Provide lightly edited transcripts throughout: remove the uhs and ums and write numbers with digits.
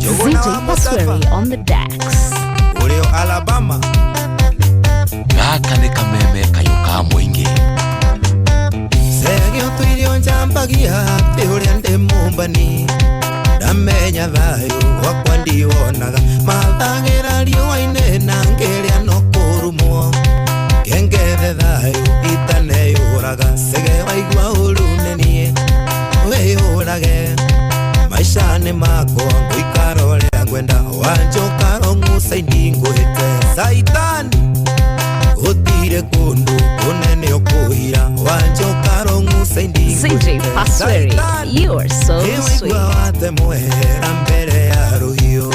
It's ZJ Pasweri on the decks. Uleo Alabama. Gaka ni kameme kayuka mwingi. Segyo tuilio nchampagia Pihulia nde mumbani Namenya thayo wakwa ndionaga Mathagira riũa inena ngeria no kũrumwo Kengethe thayo itane yũraga Sege waigua ũrunenie wĩyũrage Maisha-inĩ makwa ngũikara ũrĩa ngwenda Wanjũkara ng'ũca-inĩ ngwĩte Saitani Gũtirĩ kũndũ kũnene ũkũhira Wanjũkara ng'ũca-inĩ ZJ Pasweri, you are so sweet. Wate mwera mbere ya rũhiũ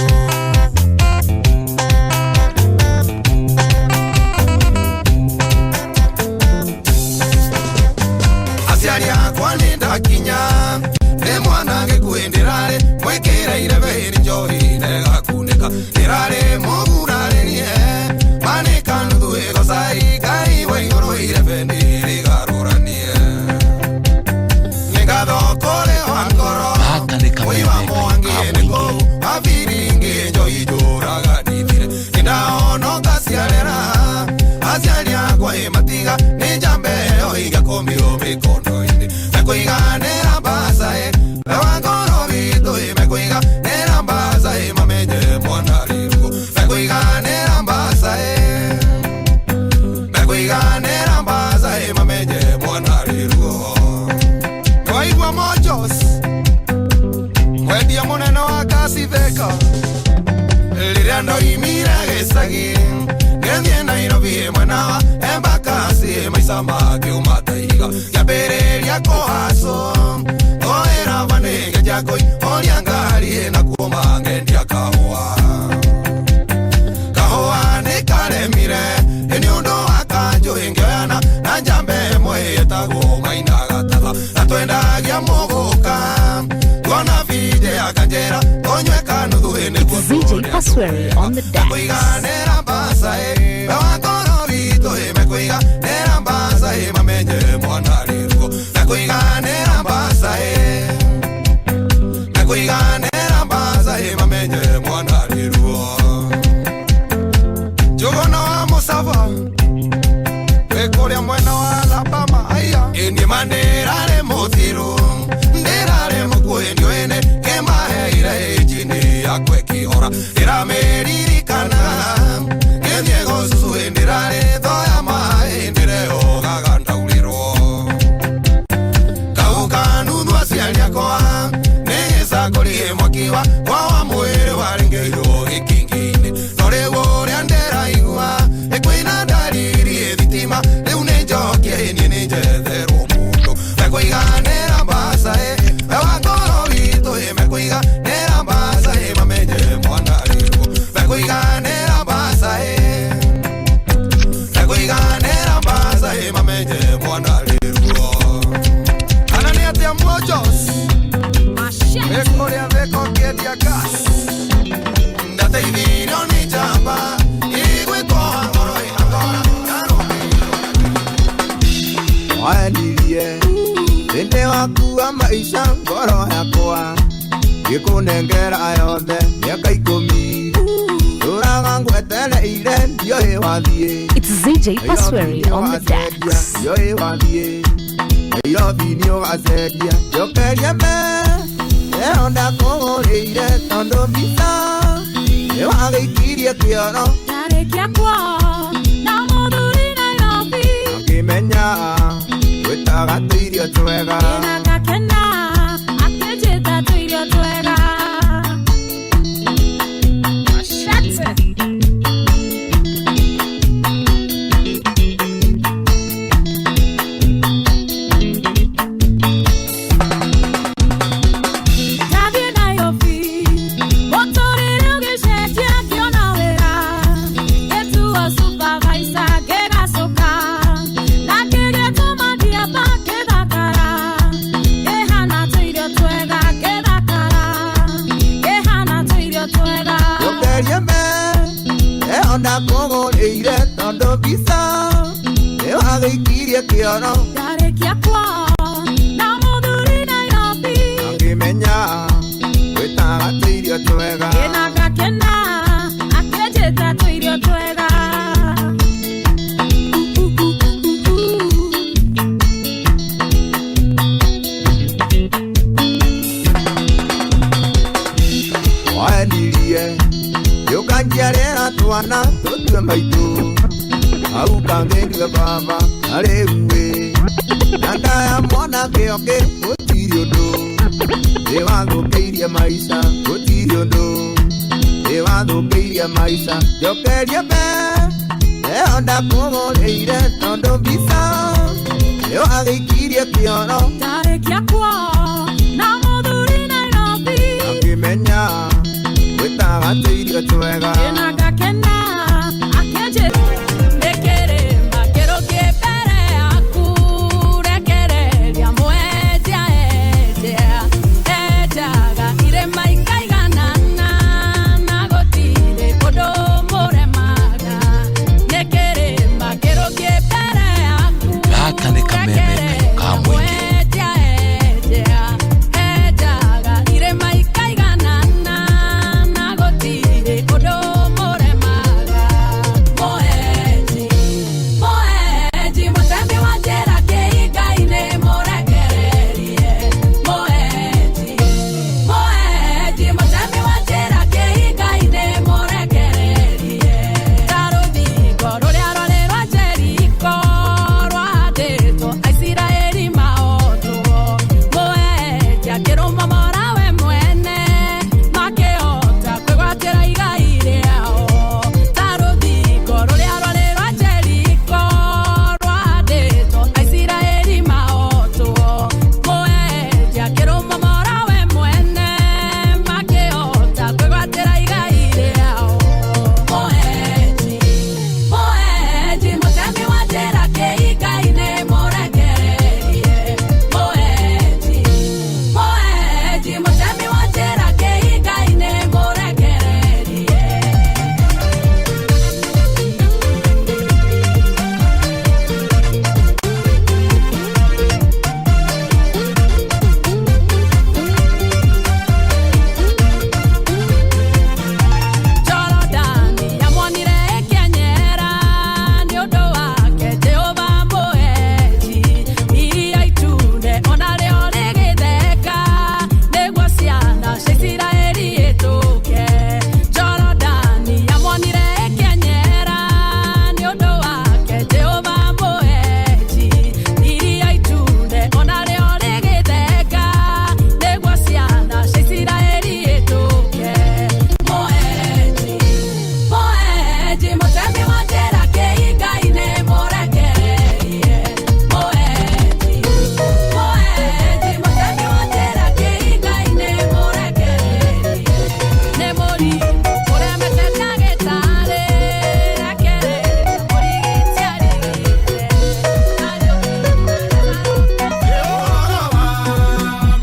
Aciari akwa nĩ ndakinya nĩ mwana ngĩkwĩndĩrarĩ mwĩkĩreire bĩrĩ njohi negakunĩka ndĩrarĩ mũgurarĩrie manĩka nuthu ĩgocai Ngai wa igũrũ ire bĩndĩ rĩgarũranie nĩ ngatho kũrĩ wa ngoro wĩwa mwangie nĩkũ abiringi njohi njũraga ndithire nĩ ndaonoka ciarera aciari akwa ĩmatiga nĩ njambe ĩyo igakũmio mĩkondo-inĩ mekũiganĩra mbaca wa ngoro witũ mekũiganĩra mbaca mamenye mwana rĩrugo mekũiganĩra mbaca mekũiganĩra mbaca mamenye mwana rĩrugo waigua Mojos mwendia mũnene wa gasi theka rĩrĩa ndoimire gĩcagi ngĩthiĩ Nairobi mwena wa Embakasi maica makiuma taiga ngĩambĩrĩria kũhacwo oĩra banĩge njakũi oria ngari nakuo ngendia kahũa nĩ karemire nĩ ũndũ wa kanjũ ngĩoyana na njambe ĩmwe ĩtagwo Maina Gathatha na twendagia mũgũka tuona bide akanjĩra tũnyue kanuthu nĩguo ZJ Pasweri on the decks. mekũiganĩra mbaca wa ngoro witũ mekũiganĩra mbaca mamenye mwana rĩrugo mekũiganĩra mbaca mekũiganĩra mbaca mamenye mwana rĩrugo Njũgũna wa mũcaba wĩkũrĩa mwena wa Alabama aya ĩniĩ manĩrarĩ mũthirũ ndĩrarĩ mũkuĩ ndiũĩne kĩmaheire ĩnjini yakwa ĩkĩhora ndĩramĩririkana ngĩthiĩ gũcucu ndĩrarĩ thoya maĩ ndĩrehogaga ndaurĩrwo kauka nuthu aciari akwa nĩgĩcakũrie mwaki wa mwĩrĩ warĩngĩirwo gĩkingi-inĩ no rĩu ũrĩa ndĩraigua ĩkwĩna ndariri thitima rĩu nĩ njokie niĩ nĩ njetherwo mũndũ mekũiganĩra mbaca wa ngoro witũ mekũiganĩra mbaca mamenye mwana rĩrugo mekũiganĩra mbaca mekũiganĩra mbaca mamenye mwana rĩrugo ana nĩ atĩa Mojos wĩkũrĩa theko ngĩendia gas ndateithirio nĩ njamba igwĩtwoha ngoro ĩgakora Wandirie Thĩinĩ waku wa maica ngoro yakwa Gĩkũnengera yothe mĩaka 10 Ndũraga ngwetereire ndioĩ wathiĩ It's ZJ Pasweri on the decks. ndioĩ wathiĩ Nairobi nĩ ũgacenjia njokeria ĩyo ndakũgũrĩire tondũ mbica nĩ wagĩikirie kĩoro Ndarĩkia kwao na mũthuri Nairobi ngĩmenya gwĩtaga tũirio twega na ngakena akĩnjĩta tũirio twega Ndathiĩ Nairobi mũtũrĩre ũgĩcenjia ngĩona wĩra ngĩtuo supervisor ngĩgacũka na ngĩgĩtũma ndiamba ngĩthakara ngĩhana tũirio twega ngĩthakara ngĩhana tũirio twega njokeria ĩyo ndakũgũrĩire tondũ mbica nĩ wagĩikirie kĩoro ndarĩkia kwao na mũthuri Nairobi ngĩmenya gwĩtaga tũirio tũirio twega ĩna gakena akĩnjĩta tũirio twega wanirie yũkanjiarĩra twana tũtue maitũ hau kangĩndue baba harĩ uĩ na ndaya mwana kĩoke gũtirĩ ũndũ nĩwathũkĩirie maica gũtirĩ ũndũ nĩwathũkĩirie maica njokerie mbe ĩyo ndakũgũrĩire tondũ mbica ĩyo agĩikirie kĩoro tarĩkia kuo na mũthuri Nairobi akĩmenya gwĩtaga tũirio twega ĩna gakena akĩnjĩta ndĩkĩrĩma kĩrũkĩ mbere yaku rekereria mwendia enjaga irĩma ikaiganana na gũtirĩ ũndũ mũremaga ndĩkĩrĩma kĩrũkĩ mbere yaku Gaka nĩ kameme kayũ ka mũingĩ. enjaga irĩma ikaiganana na gũtirĩ ũndũ mũremaga moenji mũtembi wa njĩra kĩhinga-inĩ mũrekererie moenji mũtembi wa njĩra kĩhinga-inĩ mũrekererie ta rũthingo rũrĩa rwarĩ rwa Jeriko rwahandĩtwo Aisiraeli mahotwo moenji akĩrũmamora we mwene makĩhota kwĩgwatĩra igai rĩao ta rũthingo rũrĩa rwarĩ rwa Jeriko rwahandĩtwo Aisiraeli mahotwo moenji akĩrũmamora we mwene makĩhota kwĩgwatĩra igai rĩao moenji mũtembi wa njĩra kĩhinga-inĩ mũrekererie moenji mũtembi wa njĩra kĩhinga-inĩ mũrekererie Jorodani yamwonire ĩkĩenyera nĩ ũndũ wake Jehova mũhenji iria itune ona rĩo rĩgĩtheka nĩguo ciana cia Isiraeli ĩtũke Jorodani yamwonire ĩkĩenyera nĩ ũndũ wake Jehova mũhenji iria itune ona rĩo rĩgĩtheka nĩguo ciana cia Isiraeli ĩtũke moenji mũtembi wa njĩra kĩhinga-inĩ mũrekererie moenji mũtembi wa njĩra kĩhinga-inĩ mũrekererie nĩ mũri ũremete ta gĩtarĩ rekereria mũrigiti arigite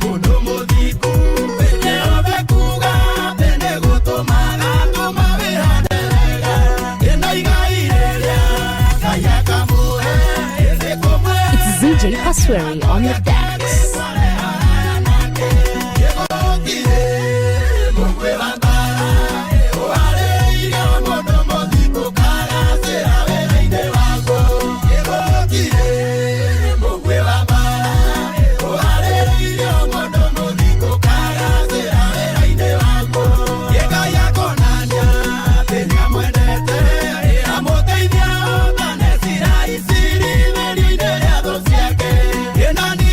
mũndũ mũthiku nĩobe kuga atĩ nĩgũtũmaga tũma wĩhande wega ĩna igai rĩrĩa Ngai akamũhe nĩkũmwe It's ZJ Pasweri on the decks. Ndani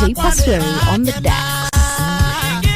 DJ Pasweri on the decks.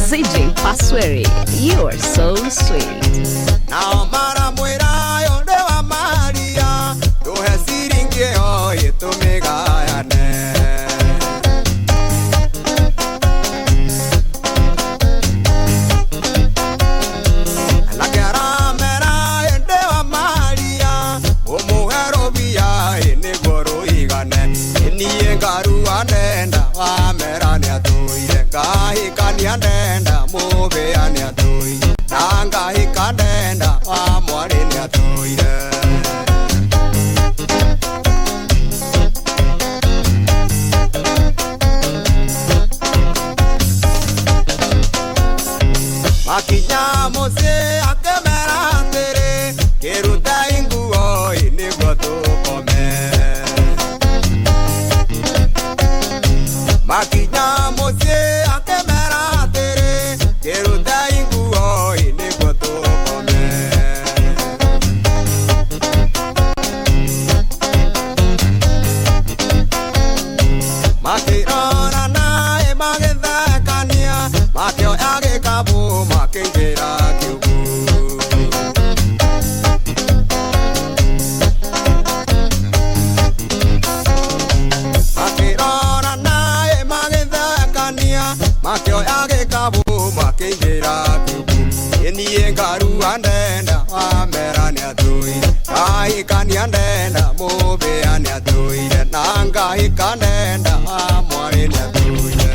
DJ Pasweri, you are so sweet. Now mara muira yonde wa Maria, to hesiringe hoye to megayane. La cara mera yonde wa Maria, o muhero via ene goro igane. Ni engaru anenda wa mera ne atoire, kahi kani anenda move ane atoire. Nanga hikandenda wa mwari atoire. Makinya mose akemera tere, keruta inguo iniguo tukome. Makinya mose akemera tere, keruta inguo iniguo tukome. Makirona nae magethekania, makio agikabu makingira kiugu. Makirona nae magethekania, makio agikabu makingira kiugu. Eni engaru andenda amera ne atuire, ahikani andenda mube ane atuire, nanga hikandenda amwari ne atuire.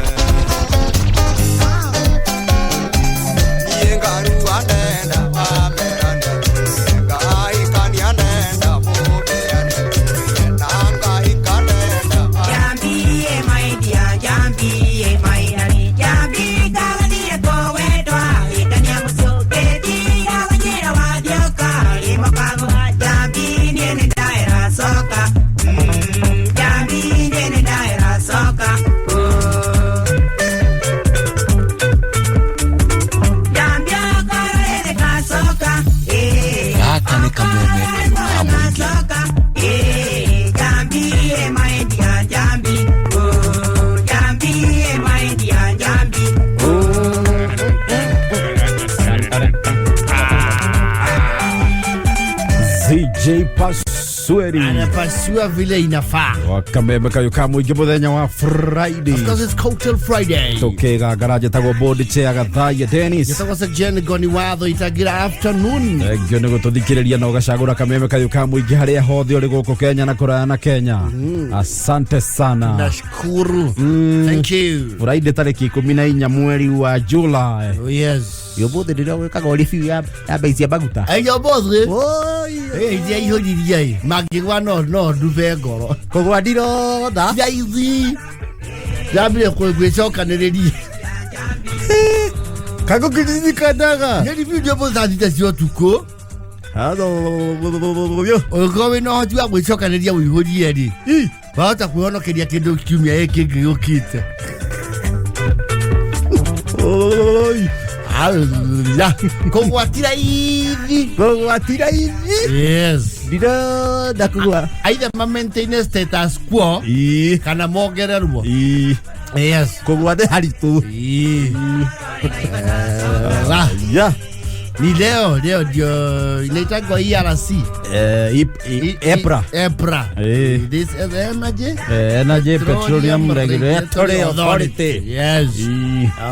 Engaru andenda amera ne atuire, ahikani andenda mube ane atuire, nanga hikandenda. Jambi e mai dia, jambi e mai dani, jambi galani e kowe doa, ikanya musoke di galanyera wadioka, lima pago jambi niene daera soka, jambi niene daera soka, jambi akara ene ka soka, Gaka nĩ kameme ka mũingĩ. soka, jambi e mai dia, jambi, jambi e mai dia, jambi. DJ Pasweri anapasua vile inafaa. wakameme kayo ka mũingĩ mũthenya wa Friday. Because it's Cultural Friday. Tũkĩga garaje tagwo Board Chair Gathaiya Dennis. Gĩtagwo Sejen Ngoni watho itagira afternoon. Engio nĩ gũtũthikĩrĩria na ũgacagũra kameme kayo ka mũingĩ harĩa hothe ũrĩ gũkũ Kenya na kũraya na Kenya. Asante sana. Nashukuru. Thank you. Friday tarĩki 14 mweri wa July. Oh yes. Yobote ndĩrĩa gwĩkaga review ya bei cia maguta. Ayo bothre. Dia iho diria. Magigwa no nduve ngoro. Kũgwa ndiro tha. Ya izi. Jabire kwĩgwĩcokanĩrĩria. Kako kiririkanaga nĩ video po thaa thita cia ũtukũ ũgĩkorwo wĩna ũhoti wa gwĩcokanĩria ũihũrie rĩ wahota kwĩhonokeria kĩndũ kiumia gĩkĩ kĩngĩ gĩũkĩte kũgwatira ithi yes ndirenda kũgwa either maintain status quo kana mongererwo yes kũgwate haritũ ni leo ndio inaitwa ERC EPRA this energy petroleum regulatory authority yes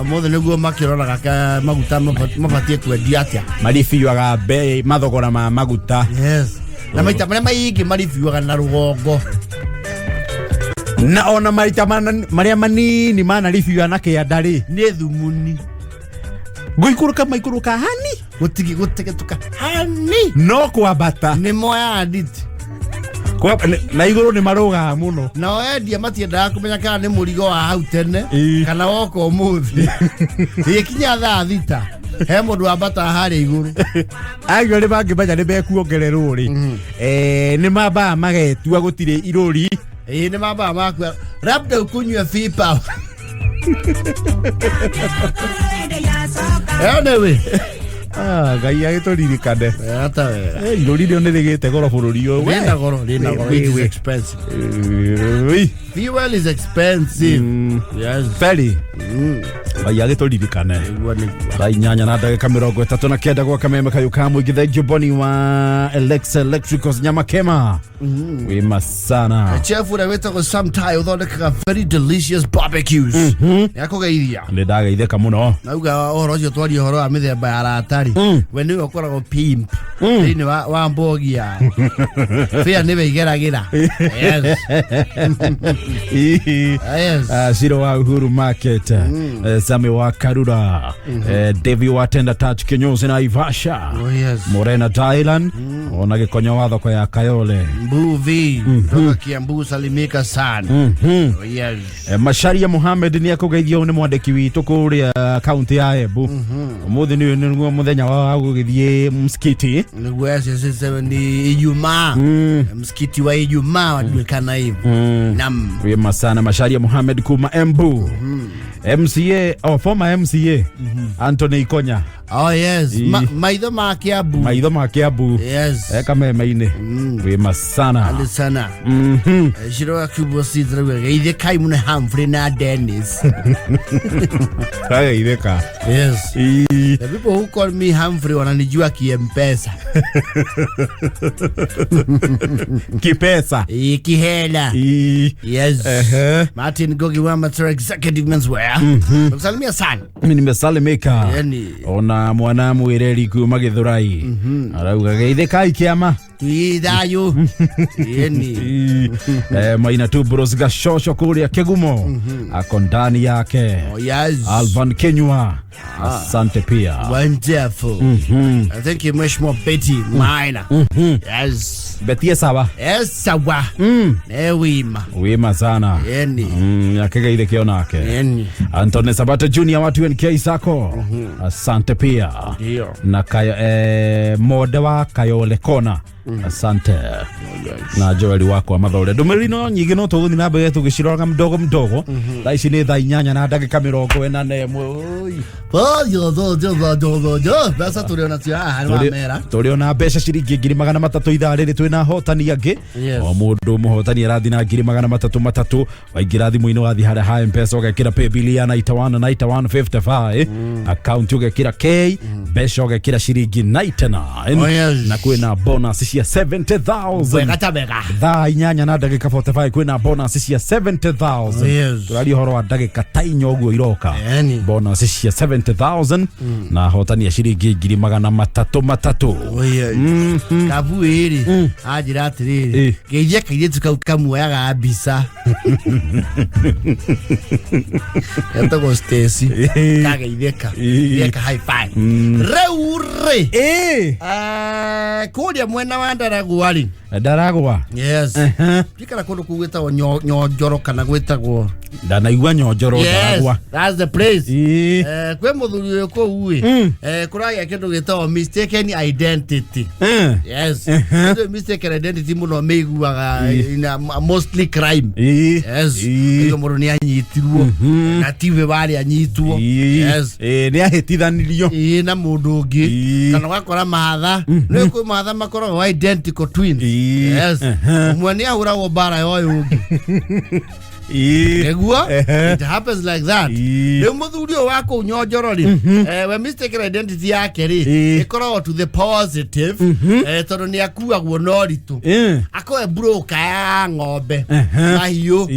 mothe niguo makiroraga maguta mabatie kwendia atia marifiwaga bei mathogora ma maguta yes na maita marĩa maingĩ marifiwaga na rũgongo na ona maita marĩa manini manarifiwa na kĩandarĩ nĩ thumuni Maikuruka hani gutigetuka hani no kwambata nĩ moya adit na igũrũ nĩ maroga mũno na endia matiendaga kũmenya kana nĩ mũrigo wa hau tene kana woka ũmũthĩ ĩkinya thaa thita he mũndũ wambata harĩa igũrũ agio nĩ mangĩmenya nĩ mekuongererwo rĩ nĩ mambaga magetua gũtirĩ irũri nĩ mambaga makua labda ũkũnyua fipa Anyway, Ngai agĩtũririkane hata wewe irũri rĩo nĩ rĩgĩte goro bũrũri ũyũ rĩna goro it is expensive fuel is expensive yes very Ngai agĩtũririkane thaa 8:39 gwa kameme kayũ ka mũingĩ thengiũ Boni wa Electricals Nyamakema wĩma sana chef ũrĩa wĩtagwo sometime ũthondekaga very delicious barbecues nĩakũgeithia nĩ ndageithĩka mũno nauga ũhoro ũcio twaria ũhoro wa mĩthemba ya ratari we nĩwe ũkoragwo pimp thĩinĩ wa mbogia fĩa nĩwe igeragĩra yes Shiro wa Uhuru Market Sami wa Karura Devi wa Tenda Touch Kinyozi na Ivasha Morena Thailand ona gĩkonyo wa thoko ya Kayole Mbuvi toka Kiambu salimika sana yes Masharia Mohamed nĩ akũgeithio nĩ mwandĩki witũ kũrĩa kaunti ya Embu ũmũthĩ nĩguo mũthenya wa gũgĩthiĩ msikiti nĩguo ni Ijumaa msikiti wa Ijumaa wajulikana hivyo nam wema sana Masharia Mohamed kuma Embu MCA former MCA Anthony Ikonya yes maitho ma Kiambu yes kameme-inĩ wema sana andi sana shiro wa kubo sidra geithia kai mune Humphrey na Dennis kageithĩka yes the people who call me Humphrey wananijua kiempesa kipesa kihela yes Martin Gogi wa Master Executive Menswear msalimia sana mimi nimesalimika yani ona mwana mwireri kuma Githurai arauga geithĩkai kĩama tuithayo yani maina tu bros gashosho kũrĩa Kĩgumo ako ndani yake yes Alvan Kenywa asante pia wonderful I think you much more Betty Maina yes Betty sawa sawa wima sana yani yakegeithĩkio nake yani Anthony Sabata Junior watu NK Sako asante pia na mode wa Kayole Kona asante na Joel wako wa Mathole ndũmĩrĩri no nyingĩ no tũgũthiĩ na mbere tũgĩciroraga mdogo thaa ici nĩ thaa 8:41 basa tũrĩona cia tũrĩona mbeca ciringi 300 ithaa rĩrĩ twĩna hotani angĩ o mũndũ mũhotani arathi na 300 waingĩra thimũ-inĩ wathi harĩa ha M-Pesa ũgekĩra pay bill ya 9155 account ũgekĩra K mbeca ũgekĩra ciringi 99 na kwĩna bonus cia 70,000 thaa 8:45 kwĩna bonus cia 70,000 tũraria ũhoro wa ndagĩka ta 4 ũguo iroka bonus cia 70,000 na hotani ya ciringi 300 kabu ĩrĩ anjĩra atĩrĩrĩ geithia kairĩtu kau kamuoyaga mbica etagwo Stacy kageithĩka geka high five rĩu rĩ kũrĩa mwena wa Ndaragwa yes gikara kũndũ kũu gwĩtagwo Nyonjoro kana gwĩtagwo Ndanaigua nyonjoro ndagwa. That's the place. Kwe muthuri uyu ku ui. Kuraya kindu gitagwo mistaken identity. Yes. Mistaken identity muno meiguaga in mostly crime. Yes. Iyo muru ni anyitirwo na tiwe bari anyitwo. Yes. Ni ahitithanirio. Na mundu ungi kana wakora mahatha ni ku mahatha makoragwo identical twins. Yes. Umwe ni ahuragwo bara yoyo ungi. It happens like that. The muthuri wako nyonjorori we mistaken identity yake ri ikoragwo to the positive tondu ni akuagwo noritu akoe broker ya ng'ombe mahiu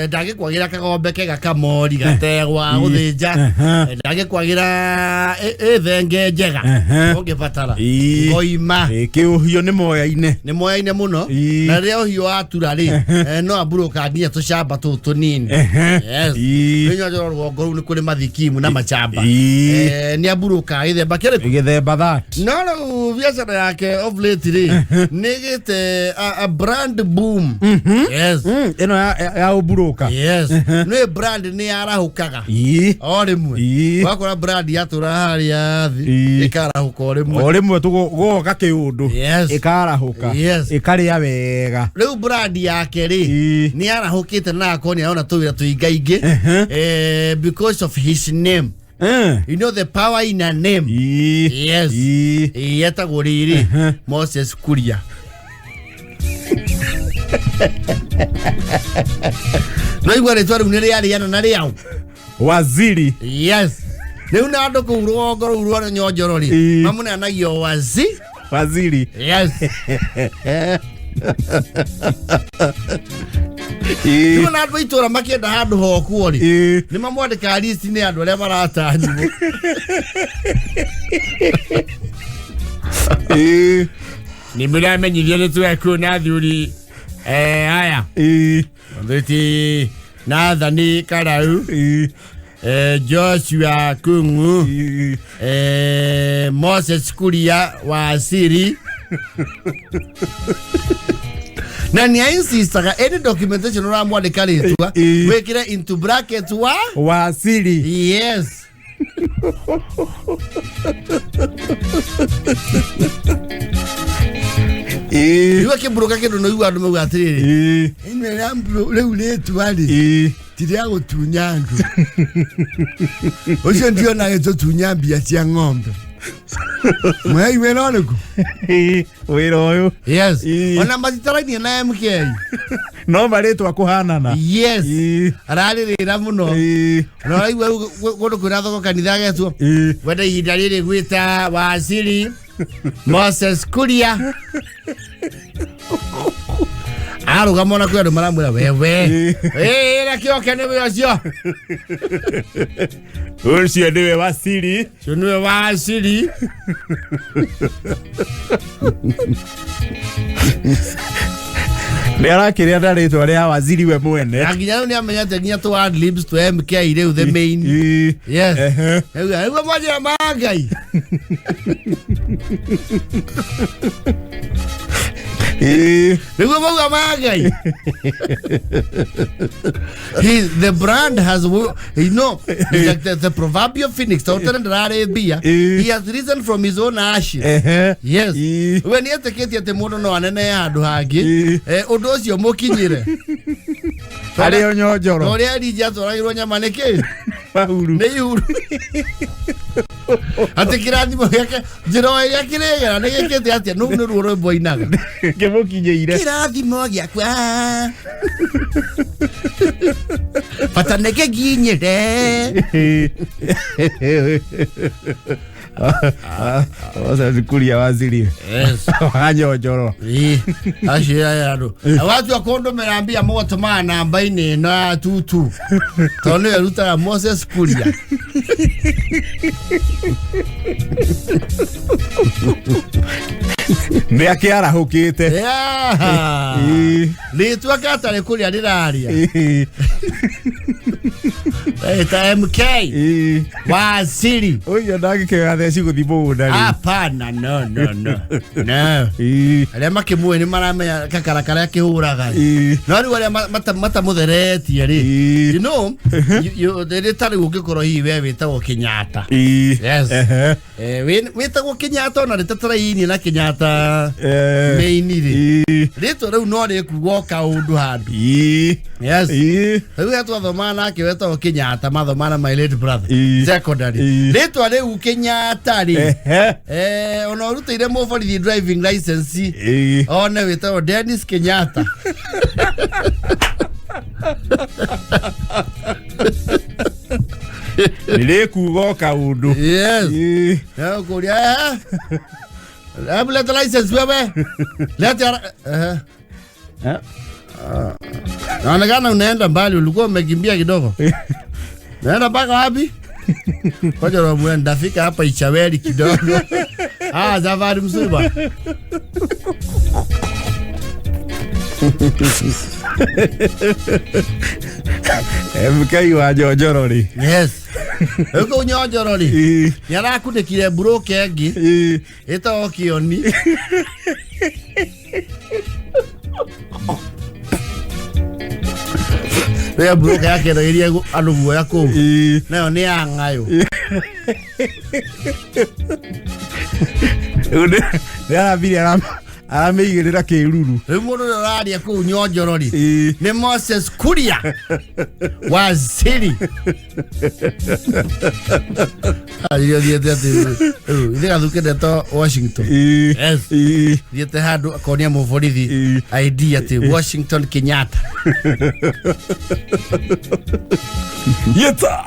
ndagikwagira kagombe kega kamori gategwa guthinja ndagikwagira thenge njega ungibatara ngoima kiuhio ni moyaine muno na rio uhio atura ri no broker ngia tushamba tunini. Yes. Nyonjoro rwogo ru ni kuri mathikimu na machamba. Ni aburuka githemba kire githemba that. No biashara yake of late ri nigite a brand boom. Yes. Eno ya uburuka. Yes. No brand ni arahukaga. Orimwe. Wakora brand yatura haria thi ikarahuka orimwe tugoka kiundu ikarahuka ikaria wega. Riu brand yake ri ni arahukite na koni aona tuwira tuingaingi because of his name. You know the power in a name. Yes. Yetagwo riri Moses Kuria. No igware twari unere yari yana na riao waziri. Yes. Riu na andu ku ruo na nyonjorori mamune anagio waziri. Yes. Iwe na andu itura makienda handu hoku ri ni mamwandika list ni andu aria maratanywo. Ni muramenyithia ni tweko na thuri aya nditi Ndani Karau Joshua Kungu Moses Kuria Wasiri na ni insistaga any documentation ora mwandika ritwa wekire into brackets Wasiri. Yes. Iwe kiburuka kindu no iwa ndume gwatiriri ine rambro riu ritwari tiria gutunyandu ucio ndio na geto tunyambia cia ng'ombe mwai weroniku wiro uyu. Yes. Ona matitaraini na MK no maritwa kuhanana. Yes. Araririra muno no aigwa gundu kwira thoko kanitha getwo wenda ihinda riri gwita Wasiri Moses Kuria arugama na kwenda maramwira wewe na kioke ni wecio ucio ndiwe Wasiri niwe Wasiri ni arakiria ndaritwa ria Waziri we mwene aginya ni amenyate nginya to ad libs to MK ire the main. Yes. Ewe moja magai the brand has, you know, like the proverbial phoenix. He has risen from his own ashes. Yes. When you take it at the mono no anene handu hangi, odocio mukinyire. Ari onyonjoro. Ori ari jato iro nyama neke. Pahuru. Ne yuru. Ate kirathimo yake njiro yake kirega ne gekete atia no ruoro boinaga. Kemukinyeire. Kirathimo giakwa. Pata neke ginyire. Osa Kuria Waziri. Yes. Anyonjoro. Ashia yaro. Watu akondo merambia moto mana namba ine na tutu. Tone yaruta Moses Kuria. Ni akiara hukite. Ni tuakata le Kuria ndiraria. Eta MK Wasiri Oyo ndagi kigatheci guthimwo ndari. Hapana, no. Aria makimwe ni maramenya kakarakara akihuraga. No ari waria matamutheretie ri. You know, they tari gukikoro hi we witagwo Kenyatta. Yes. Witagwo Kenyatta na ritatara ini na Kenyatta meini ri. Rito riu no ri kugoka undu handu. Yes. Riu atwathoma na kiwetagwo Kenyatta mathoma na my late brother. Secondary. Rito riu Kenyatta ri. Ona rutire mo for the driving license. Ona witagwo Dennis Kenyatta. Nile kugoka undu. Yes. Ya kuria. Let the license wewe. Let your Naonekana unaenda mbali, ulikuwa umekimbia kidogo. Naenda mpaka wapi? Ngoja roho ndafika hapa Ichaweli kidogo. Safari mzuri bwana. MK wa Njojorori. Yes. Uko Njojorori. Yara kundikire broke engi. Ita Kioni. Wewe broke yake ndio iria alugu yako. Nayo ni angayo. Ya bili aramigirira kiruru. Riu mundu raria ku Njojorori. Ni Moses Kuria. Waziri. Ayo dia thuke to Washington. Yes. Diete hadu akonia muvorithi idea te Washington Kenyatta. Yeta.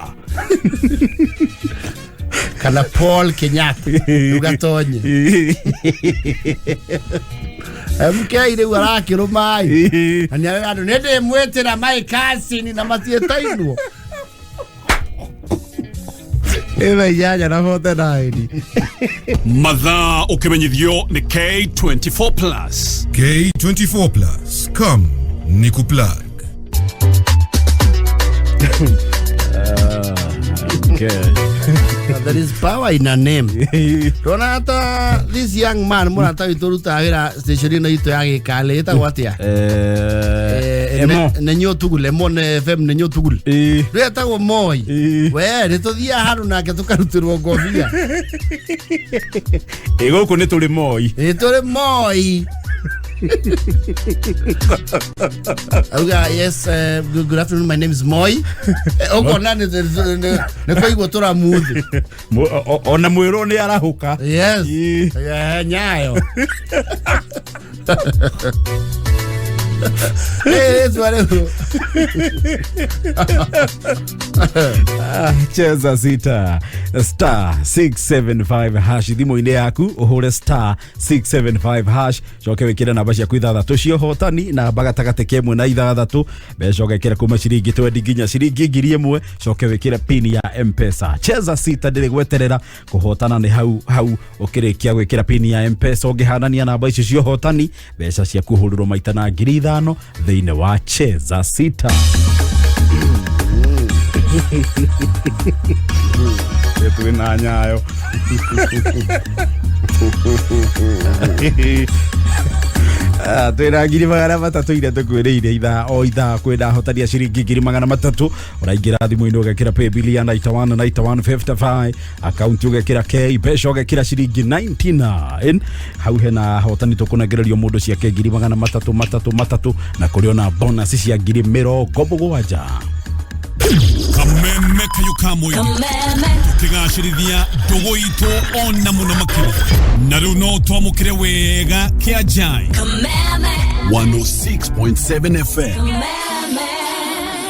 Kana Paul Kenyatta. Ugatonye. MK ile warakiro mai. Ani andu nende mwete na mai kasini na matietainwo. Ewe yaya na hote naidi. Mathaa ukimenyithio ni K24+. K24+. Come, Niku Plug. Okay. There is power in a name. Ronata, this young man, Murata Ituruta Hira station ito yagi kale ita watia. Nenyo tugul, lemon FM nenyo tugul. Reta wo moi. We, reto dia haruna ke tukarutiro govia. Ego ko netole moi. Netole moi. Yes, good afternoon. My name is Moi. Okona ne koi gotora mudi. Ona mwiro ni arahuka. Yes. Nyayo. Cheza sita star 675 hash thimo ine yaku uhure star 675 hash coke wikira namba cia kwithathatu cio hotani na bagatagate kemwe na ithathatu becoke wikira kuma ciringi 20 nginya ciringi 1000 coke wikira pin ya M-Pesa. Cheza sita ndiri gweterera kuhotana ni hau ukirikia gwikira pin ya M-Pesa ungihanania namba icio cio hotani beca cia kuhururwo maita na 5,000 thine wa cheza sita. Yetu ina nyayo. Twira ngiri magana matatu ire tukwireire itha kwenda hotania ciringi ngiri magana matatu uraingira thimu-ini ugekira pay bill ya 9155 account ugekira K pesho ugekira ciringi 99 hau hena hotani tukunegererio mundu ciake ngiri magana matatu na kuriona bonus cia ngiri 70 Kameme kayukamwe Kigashirithia dogo ito ona muno makiri na riu no twamukire wega kiajai Kameme 106.7 FM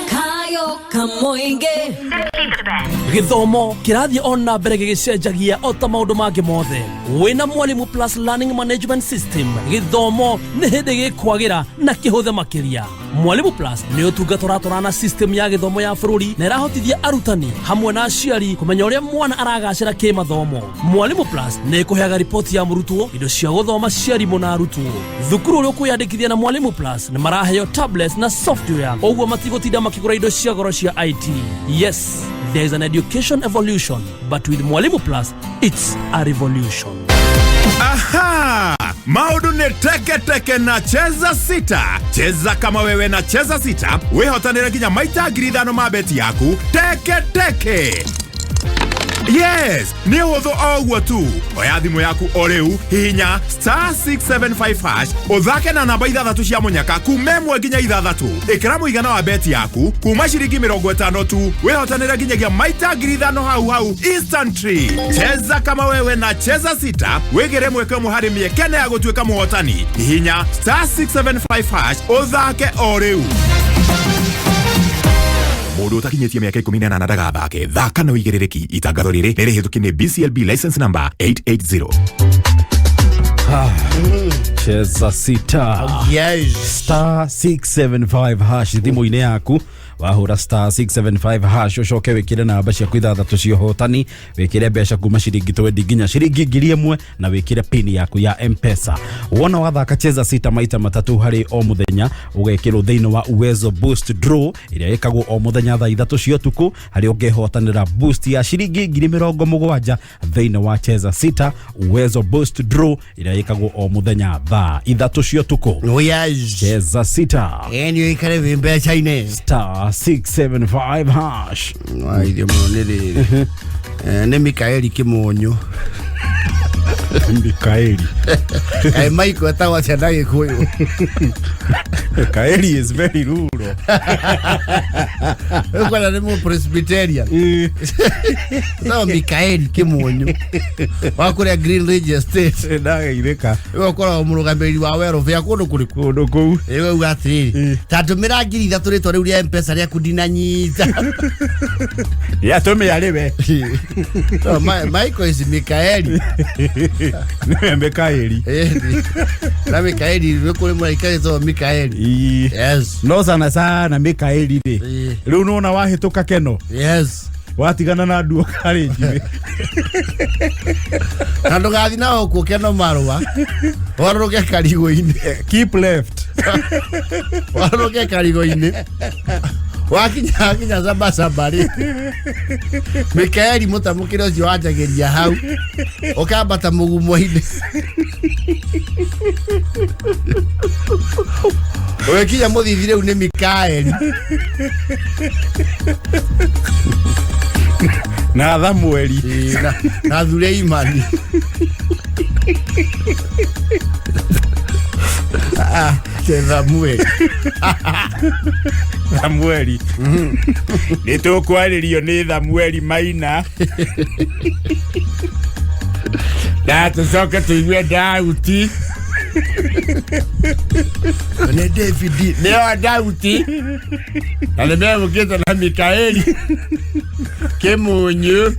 Kayo kamoinge Githomo kirathi ona mbere gicenjagia o ta maundu mangĩ mothe wina Mwalimu Plus Learning Management System githomo nĩ hĩndĩ gĩkwagira na kĩhũthe makĩria Mwalimu Plus nĩ ũtungata ũratwarana system ya gĩthomo ya bũrũri na ĩrahotithia arutani hamwe na aciari kũmenya ũrĩa mwana aragacĩra kĩmathomo. Mwalimu Plus nĩ ĩkũheaga ripoti ya mũrutwo, indo cia gũthoma cia arimũ na arutwo. Thukuru ũrĩa ũkwĩyandĩkithia na Mwalimu Plus nĩ maraheo tablets na software, ũguo matigũtinda makĩgũra indo cia goro cia IT. Yes, there is an education evolution, but with Mwalimu Plus, it's a revolution. Aha! Maudu ni teke na cheza sita. Cheza kama wewe na cheza sita. Wehotanira kinya maita ngiri mabeti yaku. Teke. Yes, ni hotho ogwo tu. Oya thimu yaku oreu hihinya *675# uthake na namba 6 cia munyaka kuma 1 nginya 6. Ikira muigana wa beti yaku kuma ciringi 50 tu. Wehotanira nginyagia maita ngiri 5 hau instantly. Cheza kama wewe na cheza sita. Wegere mweke muhari miekene ya gutuika muhotani. Hihinya *675# uthake oreu. Mundu utakinyetie miaka 18 ndagathake. Thaka na uigiririki. Itangatho riri nirihituki ni BCLB license number 880. Cheza sita. Yes. *675# thimu-inĩ yaku. Wahura *675# ucoke wikire namba cia kwithathatũ cia hotani, wikire mbeca kuma ciringi 20 nginya ciringi 1000 na wikire pin yaku ya M-Pesa. Wona wathaka cheza sita maita matatu hari o muthenya, ugekirwo thiini wa Uwezo Boost Draw iria ikagwo o muthenya thaa 3 cia utuku, hari ungehotanira boost ya ciringi 70,000 thiini wa cheza sita Uwezo Boost Draw iria ikagwo o muthenya thaa 3 cia utuku. Yes. Cheza sita. Enyo ikare mbeca ine. *675#. Waithio monere. Ne Mikaeli Kimonyo. Mikaeli. Michael atawa chadage koyo. Mikaeli is very rural. Kwa na nemo Presbyterian. No Mikaeli Kimonyo. Wakure Green Ridge Estate. Ndaga ireka. Wakora umurugamiri wa wero vya kondo kou. Ewe ugatiri. Tatumira ngiri 3 ritwa riu ria M-Pesa ria kudinanyita. Ya tome yalewe. So Michael is Mikaeli. Mikaeli. Na Mikaeli wekole mwaikale zo Mikaeli. Yes. No sana Mikaeli ri. Riu nona wahituka keno. Yes. Watigana na nduo kareji. Kando gathi na okuo keno marwa. Waroke karigo-ini. Keep left. Waroke karigo-ini. Wakinya sabari. Mikaeli mutamukire ucio wanjagiria hau. Ukambata mugumo-ini. Wekinya muthithire u ni Mikaeli. Na Samueli. Na Thule Imani. Samueli. Nitukwaririo ni Samueli Maina. Da tucoke tuigue Dauti. Ne David. Neo Dauti. Ale memo kita na Mikaeli. Kimonyo.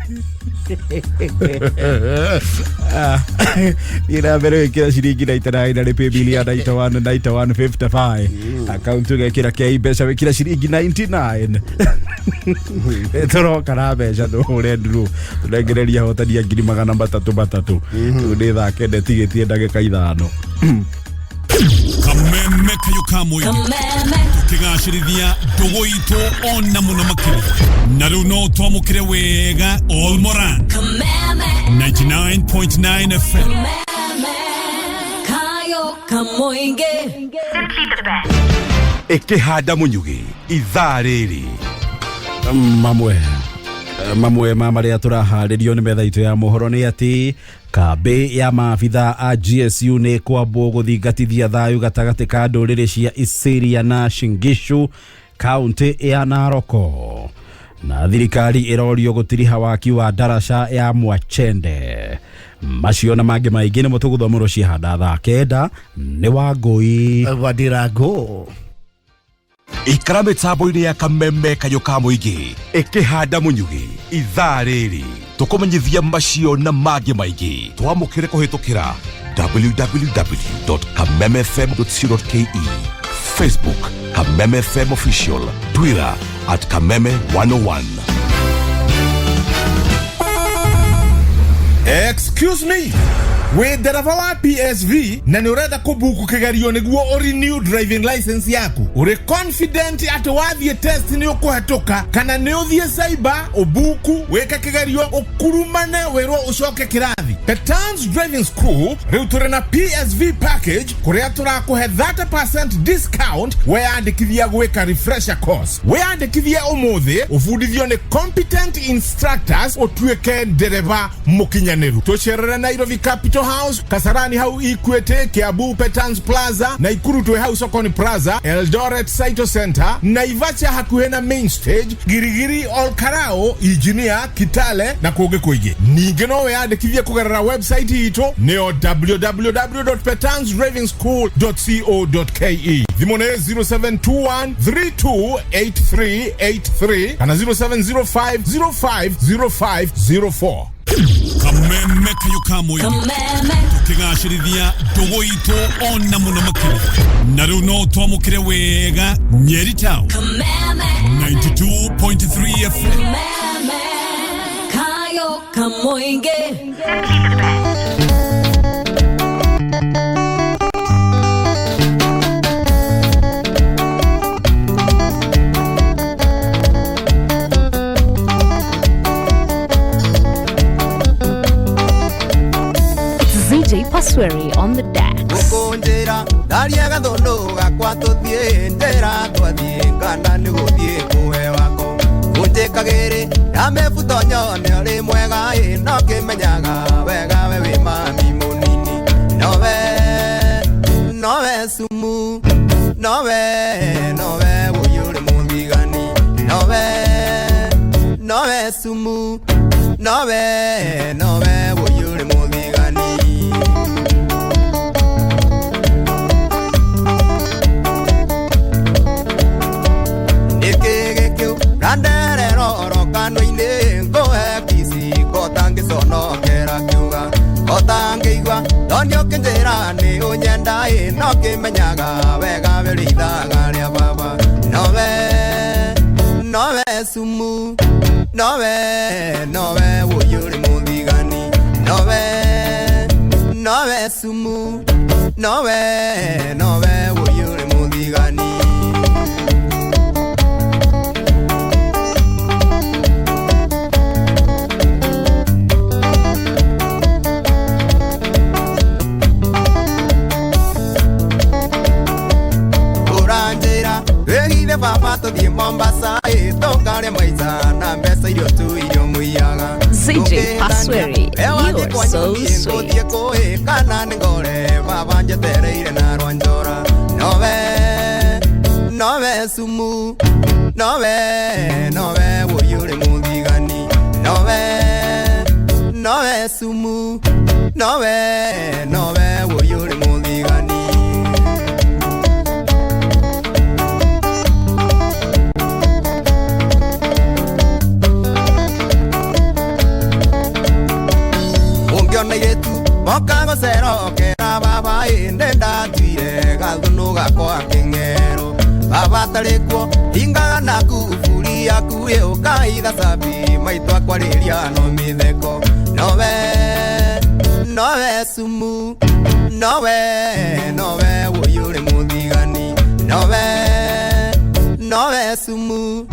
Ira bere kira ciringi 99 na ripe bilia 91 account ugekira kei mbeca wikira ciringi 99 toroka na mbeca ndure nduru ndengereria hotania ngiri 300 ndi thake ndetigĩtie ndagĩka 5 kameme kayo kamwe kigashirithia ndugu itu ona muno makiri na riu no twamukire wega Wollan Wollan 99.9 FM kayo kamoinge Ikihanda munyugi ithaa rĩrĩ mamwe maria turaharirio ni metha itu ya mohoro ni ati kambi ya maabitha a GSU ni kwambwo guthingatithia thayu gatagati ka ndũrĩrĩ cia Isiria na Shingishu kaunti ya Naroko, na thirikari irorio gutiriha waki wa daraca ya Mwachende. Macio na mangĩ maingĩ nĩ mũtũgũthomero cihanda thaa 9 ni Wangui Wadirago. ikara mitambo-inĩ ya kameme kayo ka mũingĩ ikihanda munyugi ithaa rĩrĩ tukumenyithia macio na mangĩ maingĩ twamũkĩre kũhĩtũkĩra www.kamemefm.co.ke Facebook Kameme FM Official, Twitter @Kameme101. Excuse me. We dereva wa PSV na ni urenda kubuku kigerio niguo o renew driving license yaku. Uri confident ati wathie test ni ukuhetoka kana ni uthie cyber ubuku weka kigerio ukurumane wero ucoke kirathi. Petans Driving School riu turi na PSV package kuria turakuhe 30% discount weyandikithia gwika refresher course. Weyandikithia umuthi ufundithio ni competent instructors utuike dereva mukinyaniru. Tucerere Nairobi Capital House, Kasarani hau Equity, Kiabu Petans Plaza, Naikuru tuwe hau Sokoni Plaza, Eldoret Saito Center, Naivacha hakuhena Main Stage, Girigiri Olkarao, Engineer, Kitale na Koge Koige. Ningeno weyandikithia kugarara website hito neo www.petansdrivingschool.co.ke. Thimone 0721 328383 kana 0705 050504. Kameme kayo kamoy. Tukigashirithia dogo ito onna muno makiri. Naru no twamukire wega Nyeri Town. 92.3 FM. Kayo kamoinge. DJ Pasweri on the decks. Ukonjera daria gathondo gakwa tuthie ndera twathie kana ni guthie kuhe wako unjekagere amebuto nyone ari mwega no kimenyaga wega we wi mami munini nowe sumu nowe uyure muthigani nowe sumu nowe uyure muthigani. Randere roro kano ine ngoe kisi kotangi sono kera kyuga kotangi igwa donyo kenjera ni unyenda no kimenyaga wega berida garia baba nowe sumu nowe uyuri muthigani nowe sumu nowe uyuri muthigani. Baba to the Mombasa, tokare maisa na mbesa irio tu irio muiaga. DJ Pasweri, you are so sweet. Kana ngore baba njetereire na rwanjora. Nowe sumu, nowe uyure muthigani. Nowe sumu, nowe uyure muthigani. Mokago sero kera baba ndenda twire gathunu gakwa kingero baba tarikuo inga na kufuri yaku ukaitha sabi maitwa kwariria no mitheko nowe sumu nowe uyure muthigani nowe sumu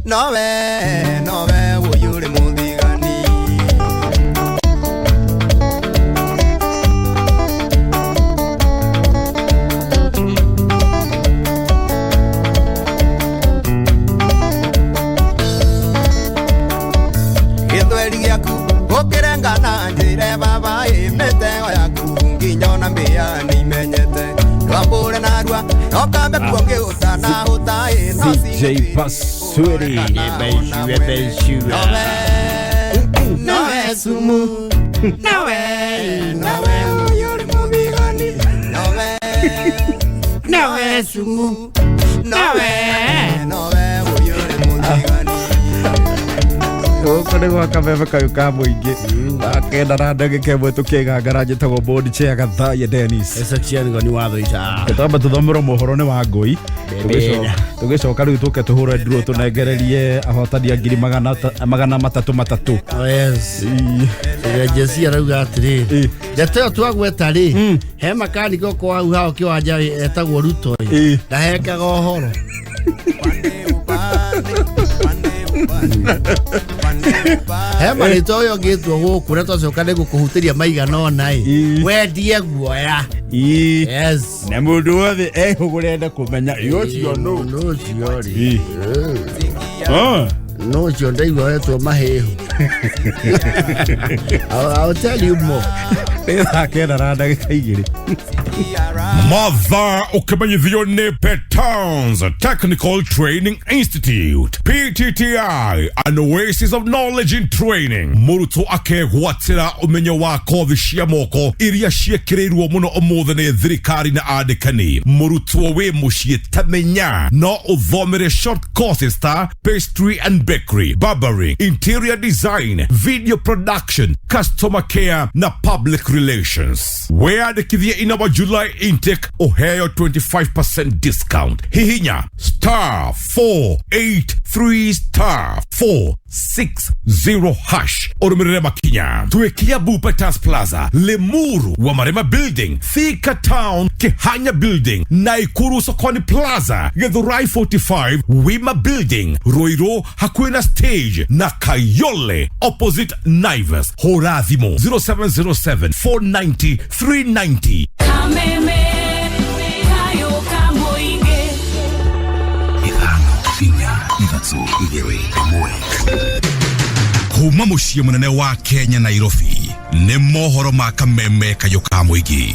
nowe uyure muthigani. Okirengana njire baba metego yaku nginyona mbia ni menyete twambure narua nokambe kuonge utana utai no DJ Pasweri nowe sumu nowe uyuri muthigani nowe sumu nowe uyuri muthigani. Kone kwa kameme kayo ka muingi. Akenda na ndagika imwe tukigangara njitagwo Board Chair Gathaiya Dennis. Esa chiani Ngoni wa Thuita. Tutamba tuthomero mohoro ni wa Ngoi. Tugicoka riu tuke tuhure ndiro tunengererie ahotani ngiri magana matatu. Yes. Jesi arauga atiri. Jateo twagweta ri. He makaniko kwa hau hao kiwanja etagwo Ruto. Ndahekaga ohoro. Hema ni toyo gitwo guku na twacoka ni gukuhutiria maigana ona wendie guoya. Yes. Na mundu wothe ehugurenda kumenya yocio no ciori. No cio ndaigua etwo mahehu. I'll tell you more. Akenda na ndagika igiri. Mother ukimanyithio ni Petons Technical Training Institute PTTI, an oasis of knowledge and training. Muruto akegwatira umenyo wa kothi cia moko iria ciekiriirwo muno umuthe ni thirikari na andikani. Muruto we mucii tamenya no uthomere short courses ta pastry and bakery, barbering, interior design, video production, customer care na public relations. Weandikithie in our July intake oheo 25% discount. Hihinya *483*460# Orumirire makinya tuekia Bupetas Plaza, Lemuru, Wamarema Building, Thika Town, Kehanya Building, Naikuru Sokoni Plaza, Githurai 45, Wima Building, Roiro Hakwena Stage na Kayole opposite Naivas. Horathimo 0707 490 390. Kuma muciĩ munene wa Kenya Nairobi nĩ mohoro ma kameme kayo ka muingi.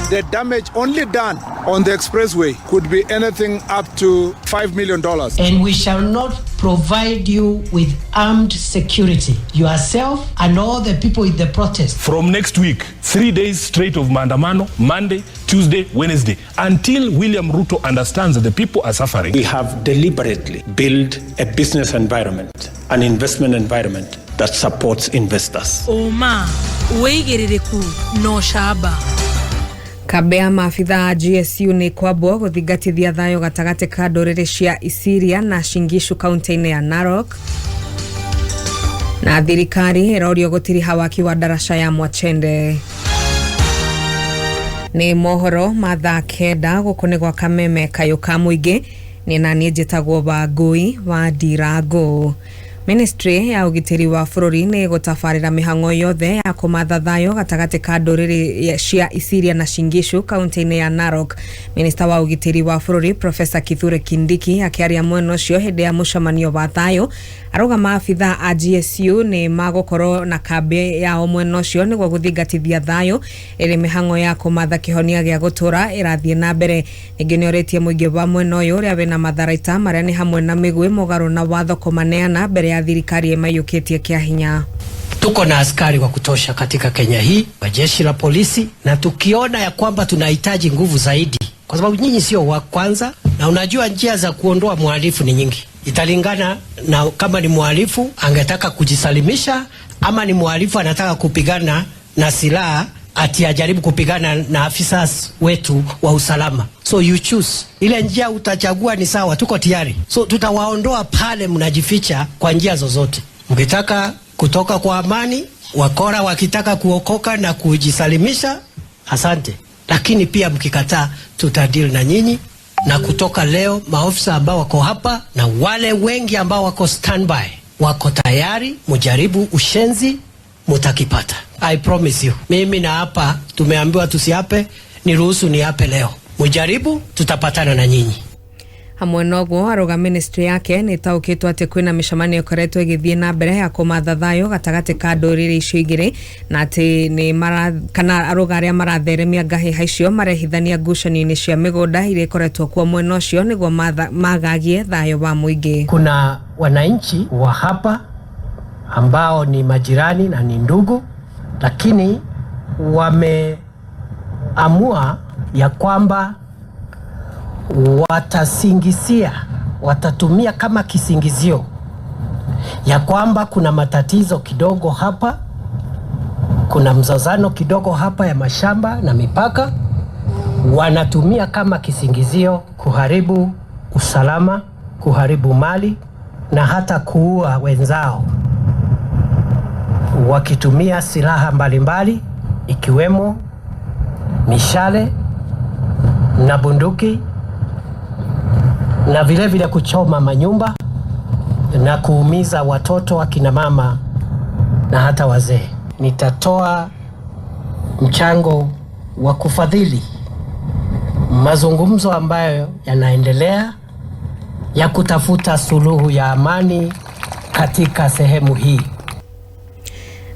The damage only done on the expressway could be anything up to $5 million. And we shall not provide you with armed security, yourself and all the people in the protest. From next week, 3 days straight of maandamano, Monday, Tuesday, Wednesday, until William Ruto understands that the people are suffering. We have deliberately built a business environment, an investment environment that supports investors. Oma, weigiririku no shaba. Kabea maafitha a GSU ni kwambwo guthingatithia thayo gatagati ka ndũrĩrĩ cia Isiria na Shingishu kaunti-inĩ ya Narok. Na thirikari irorio gutiriha waki wa daraca ya Mwachende. Ni mohoro mathaa kenda gukune gwa kameme kayo ka muingi ni nani njitagwo Ngui wa Ndirango. Ministry ya ugitiri wa bururi ni gutafarira mihango yothe ya kumatha thayo gatagati ka ndũrĩrĩ cia Isiria na Shingishu kaunti-inĩ ya Narok. Minister wa ugitiri wa bururi Professor Kithure Kindiki akiaria mwena ucio hindi ya mucemanio wa thayo aruga maafitha a GSU ni magokorwo na kambe ya mwena ucio niguo guthingatithia thayo iri mihango ya kumatha kihonia gia gutura irathie na mbere. Ningi ni oretie muingi wa mwena uyu uria wina matharaita maria ni hamwe na migwi mugaru na watho kumaneana mbere ya thirikari emaiyukitie kia hinya. Tuko na askari wa kutosha katika Kenya hii, wa jeshi la polisi, na tukiona ya kwamba tunahitaji nguvu zaidi, kwa sababu nyinyi sio wa kwanza, na unajua njia za kuondoa mhalifu ni nyingi. Italingana na kama ni mhalifu angetaka kujisalimisha ama ni mhalifu anataka kupigana na silaha ati ajaribu kupigana na afisa wetu wa usalama. So you choose. Ile njia utachagua ni sawa, tuko tayari. So tutawaondoa pale mnajificha kwa njia zozote. Mkitaka kutoka kwa amani, wakora wakitaka kuokoka na kujisalimisha, asante. Lakini pia mkikataa, tutadeal na nyinyi. Na kutoka leo maofisa ambao wako hapa na wale wengi ambao wako standby wako tayari, mujaribu ushenzi, mutakipata. I promise you. Mimi na hapa tumeambiwa tusiape, niruhusu niape leo. Mujaribu, tutapatana na nyinyi. Hamwe noguo aruga ministry yake ni taukitwo ati kwina mishamanio ikoretwo igithie na mbere ya kumatha thayo gatagati ka ndũrĩrĩ icio igiri na ati ni kana aruga aria maratheremia ngahiha icio marehithania ngucanio-inĩ cia migunda iria ikoretwo kuo mwena ucio niguo magagie thayo wa muingi. Kuna wananchi wa hapa ambao ni majirani na ni ndugu, lakini wameamua ya kwamba watasingizia, watatumia kama kisingizio ya kwamba kuna matatizo kidogo hapa, kuna mzozano kidogo hapa ya mashamba na mipaka, wanatumia kama kisingizio kuharibu usalama, kuharibu mali na hata kuua wenzao, wakitumia silaha mbalimbali ikiwemo mishale na bunduki na vile vile kuchoma manyumba na kuumiza watoto, akina mama na hata wazee. Nitatoa mchango wa kufadhili mazungumzo ambayo yanaendelea ya kutafuta suluhu ya amani katika sehemu hii.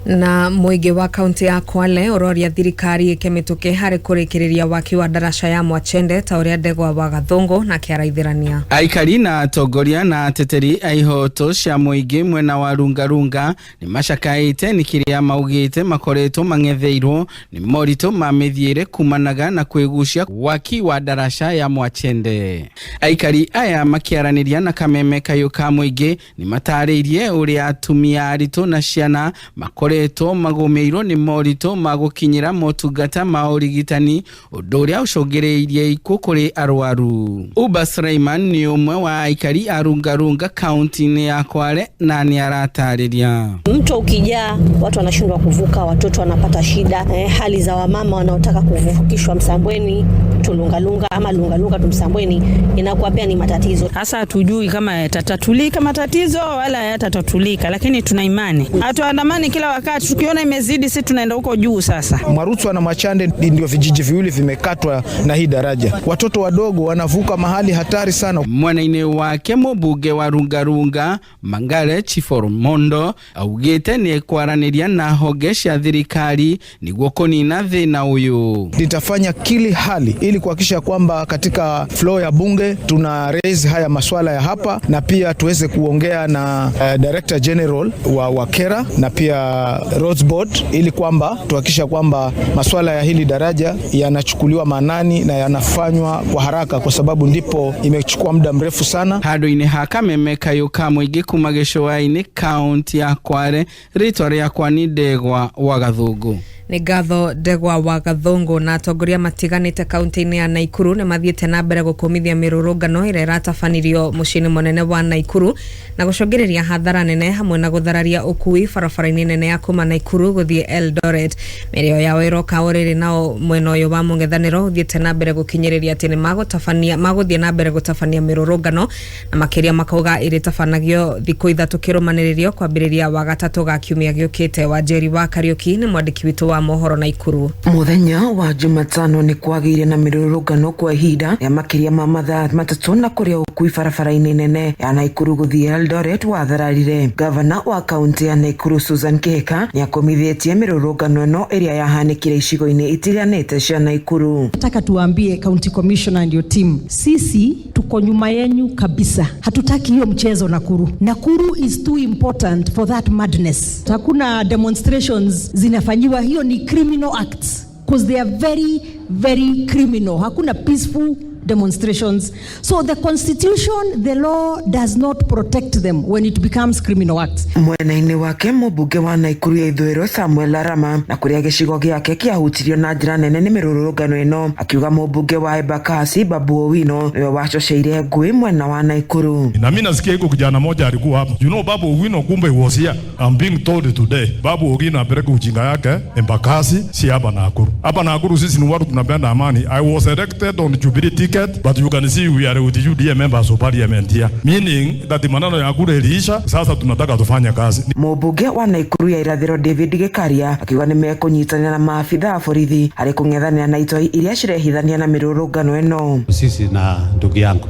Na muigi wa kaunti ya Kwale uroria thirikari ikemituke hari kurikiriria waki wa darasha ya Mwachende ta uria Ndegwa wa Gathungu na kiaraithirania. Aikari na atongoria na ateteri aihoto cia muigi mwena wa Rungarunga ni mashakaite ni kiria maugite makoretwo mangetheirwo ni morito ma mithiire kumanaga na kwigucia waki wa darasha ya Mwachende. Aikari aya makiaraniria na Kameme Kayo ka muigi ni matariirie uria atumia arito na ciana makoretwo magomeirwo ni morito magukinyira motungata ma urigitani undu uria ucogereirie ikuo kuri arwaru. Uba Sulaiman ni umwe wa aikari a Rungarunga kaunti ya Kwale na ni aratariria. Mto ukijaa watu wanashindwa kuvuka, watoto wanapata shida, hali za wamama wanaotaka kuvukishwa Msambweni tulungalunga ama lungalunga tumsambweni inakuwa pia ni matatizo. Hasa hatujui kama yatatatulika matatizo wala yatatatulika, lakini tuna imani. Hatuandamani kila wakati, tukiona imezidi sisi tunaenda huko juu sasa. Marutwa na Machande ndio vijiji viwili vimekatwa na hii daraja. Watoto wadogo wanavuka mahali hatari sana. Mwanaine wake mbunge wa Rungarunga Mangale Chiforomondo augite ni kwaraniria na hogesha thirikari niguo kunina thina uyu. Nitafanya kili hali ili kuhakikisha kwamba katika flow ya bunge tuna raise haya masuala ya hapa, na pia tuweze kuongea na Director General wa Kera na pia Roads Board ili kwamba tuhakikisha kwamba masuala ya hili daraja yanachukuliwa maanani na yanafanywa kwa haraka, kwa sababu ndipo imechukua muda mrefu sana. Hado ine Kameme Kayo ka muigi kumageshowaini kaunti ya Kwale ritwa ria kwa ni Ndegwa wa Gathungu. Ni gatho Ndegwa wa Gathungu na atongoria matiganite kaunti-ini ya Naikuru ni mathiete na mbere gukumithia mirurungano ira iratafanirio mucini munene wa Naikuru na gucogereria hathara nene hamwe na guthararia ukui barabara-ini nene ya kuma Naikuru guthie Eldoret. Mirio yao iroka uriri nao mwena uyu wa mungethaniro thiete na mbere gukinyiriria ati ni maguthie na mbere gutafania mirurungano na makiria makauga iritafanagio thiku ithatu kirumaniririo kwambiriria wa gatatu ga kiumia giukite. wa Njeri wa Kariuki ni mwandiki witu wa mohoro Naikuru. Muthenya wa Jumatano ni kwagire na mirurungano kwa ihinda ya makiria ma mathaa matatu na kuria ukui barabara-ini nene ya Naikuru guthie Eldoret wathararire. Gavana wa kaunti ya Naikuru Susan Kihika ni akomithetie mirurungano ino iria yahanikire icigo-ini itirianite cia Naikuru. Nataka tuambie County Commissioner and your team, sisi tuko nyuma yenyu kabisa. Hatutaki hiyo mchezo Nakuru. Nakuru is too important for that madness. Hakuna demonstrations zinafanyiwa, hiyo ni criminal acts because they are very very criminal. Hakuna peaceful demonstrations. So the constitution, the law does not protect them when it becomes criminal acts. Mwena-ini wake mbunge wa Naikuru ya Ithũĩro Samuel Arama na kuria gicigo giake kiahutirio na njira nene ni mirurungano ino, akiuga mbunge wa Embakasi Babu Owino niwe wacoceire ngui mwena wa Naikuru. Na mimi nasikia iko kijana moja alikuwa hapa. You know Babu Owino kumbe was here. I'm being told today Babu Owino apeleka ujinga yake Embakasi, si hapa Nakuru. Hapa Nakuru sisi ni watu tunapenda amani. I was elected on Jubilee ticket, but you can see we are with UDA members of parliament here, meaning that maneno ya kule iliisha, sasa tunataka tufanye kazi. Mbunge wa Naikuru ya Irathĩro David Gĩkaria akiuga nimekunyitana na maafitha a borithi harĩ kung'ethanĩra na itoi iria cirehithania na mirurungano ino. Sisi na ndugu yangu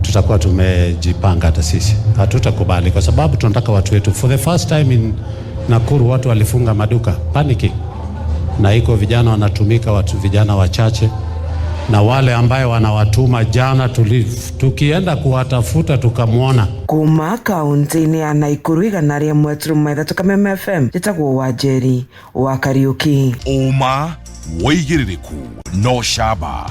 tutakuwa tumejipanga, hata sisi hatutakubali, kwa sababu tunataka watu wetu. For the first time in Nakuru watu walifunga maduka, panicking, na iko vijana wanatumika, watu vijana wachache, na wale ambaye wanawatuma jana tukienda kuwatafuta tukamwona. Kuma kaunti-ini ya Naikuru igana rimwe turuma ithatu Kameme FM njĩtagwo wa Njeri wa Kariuki. Uma, wĩigĩrĩrĩku, no camba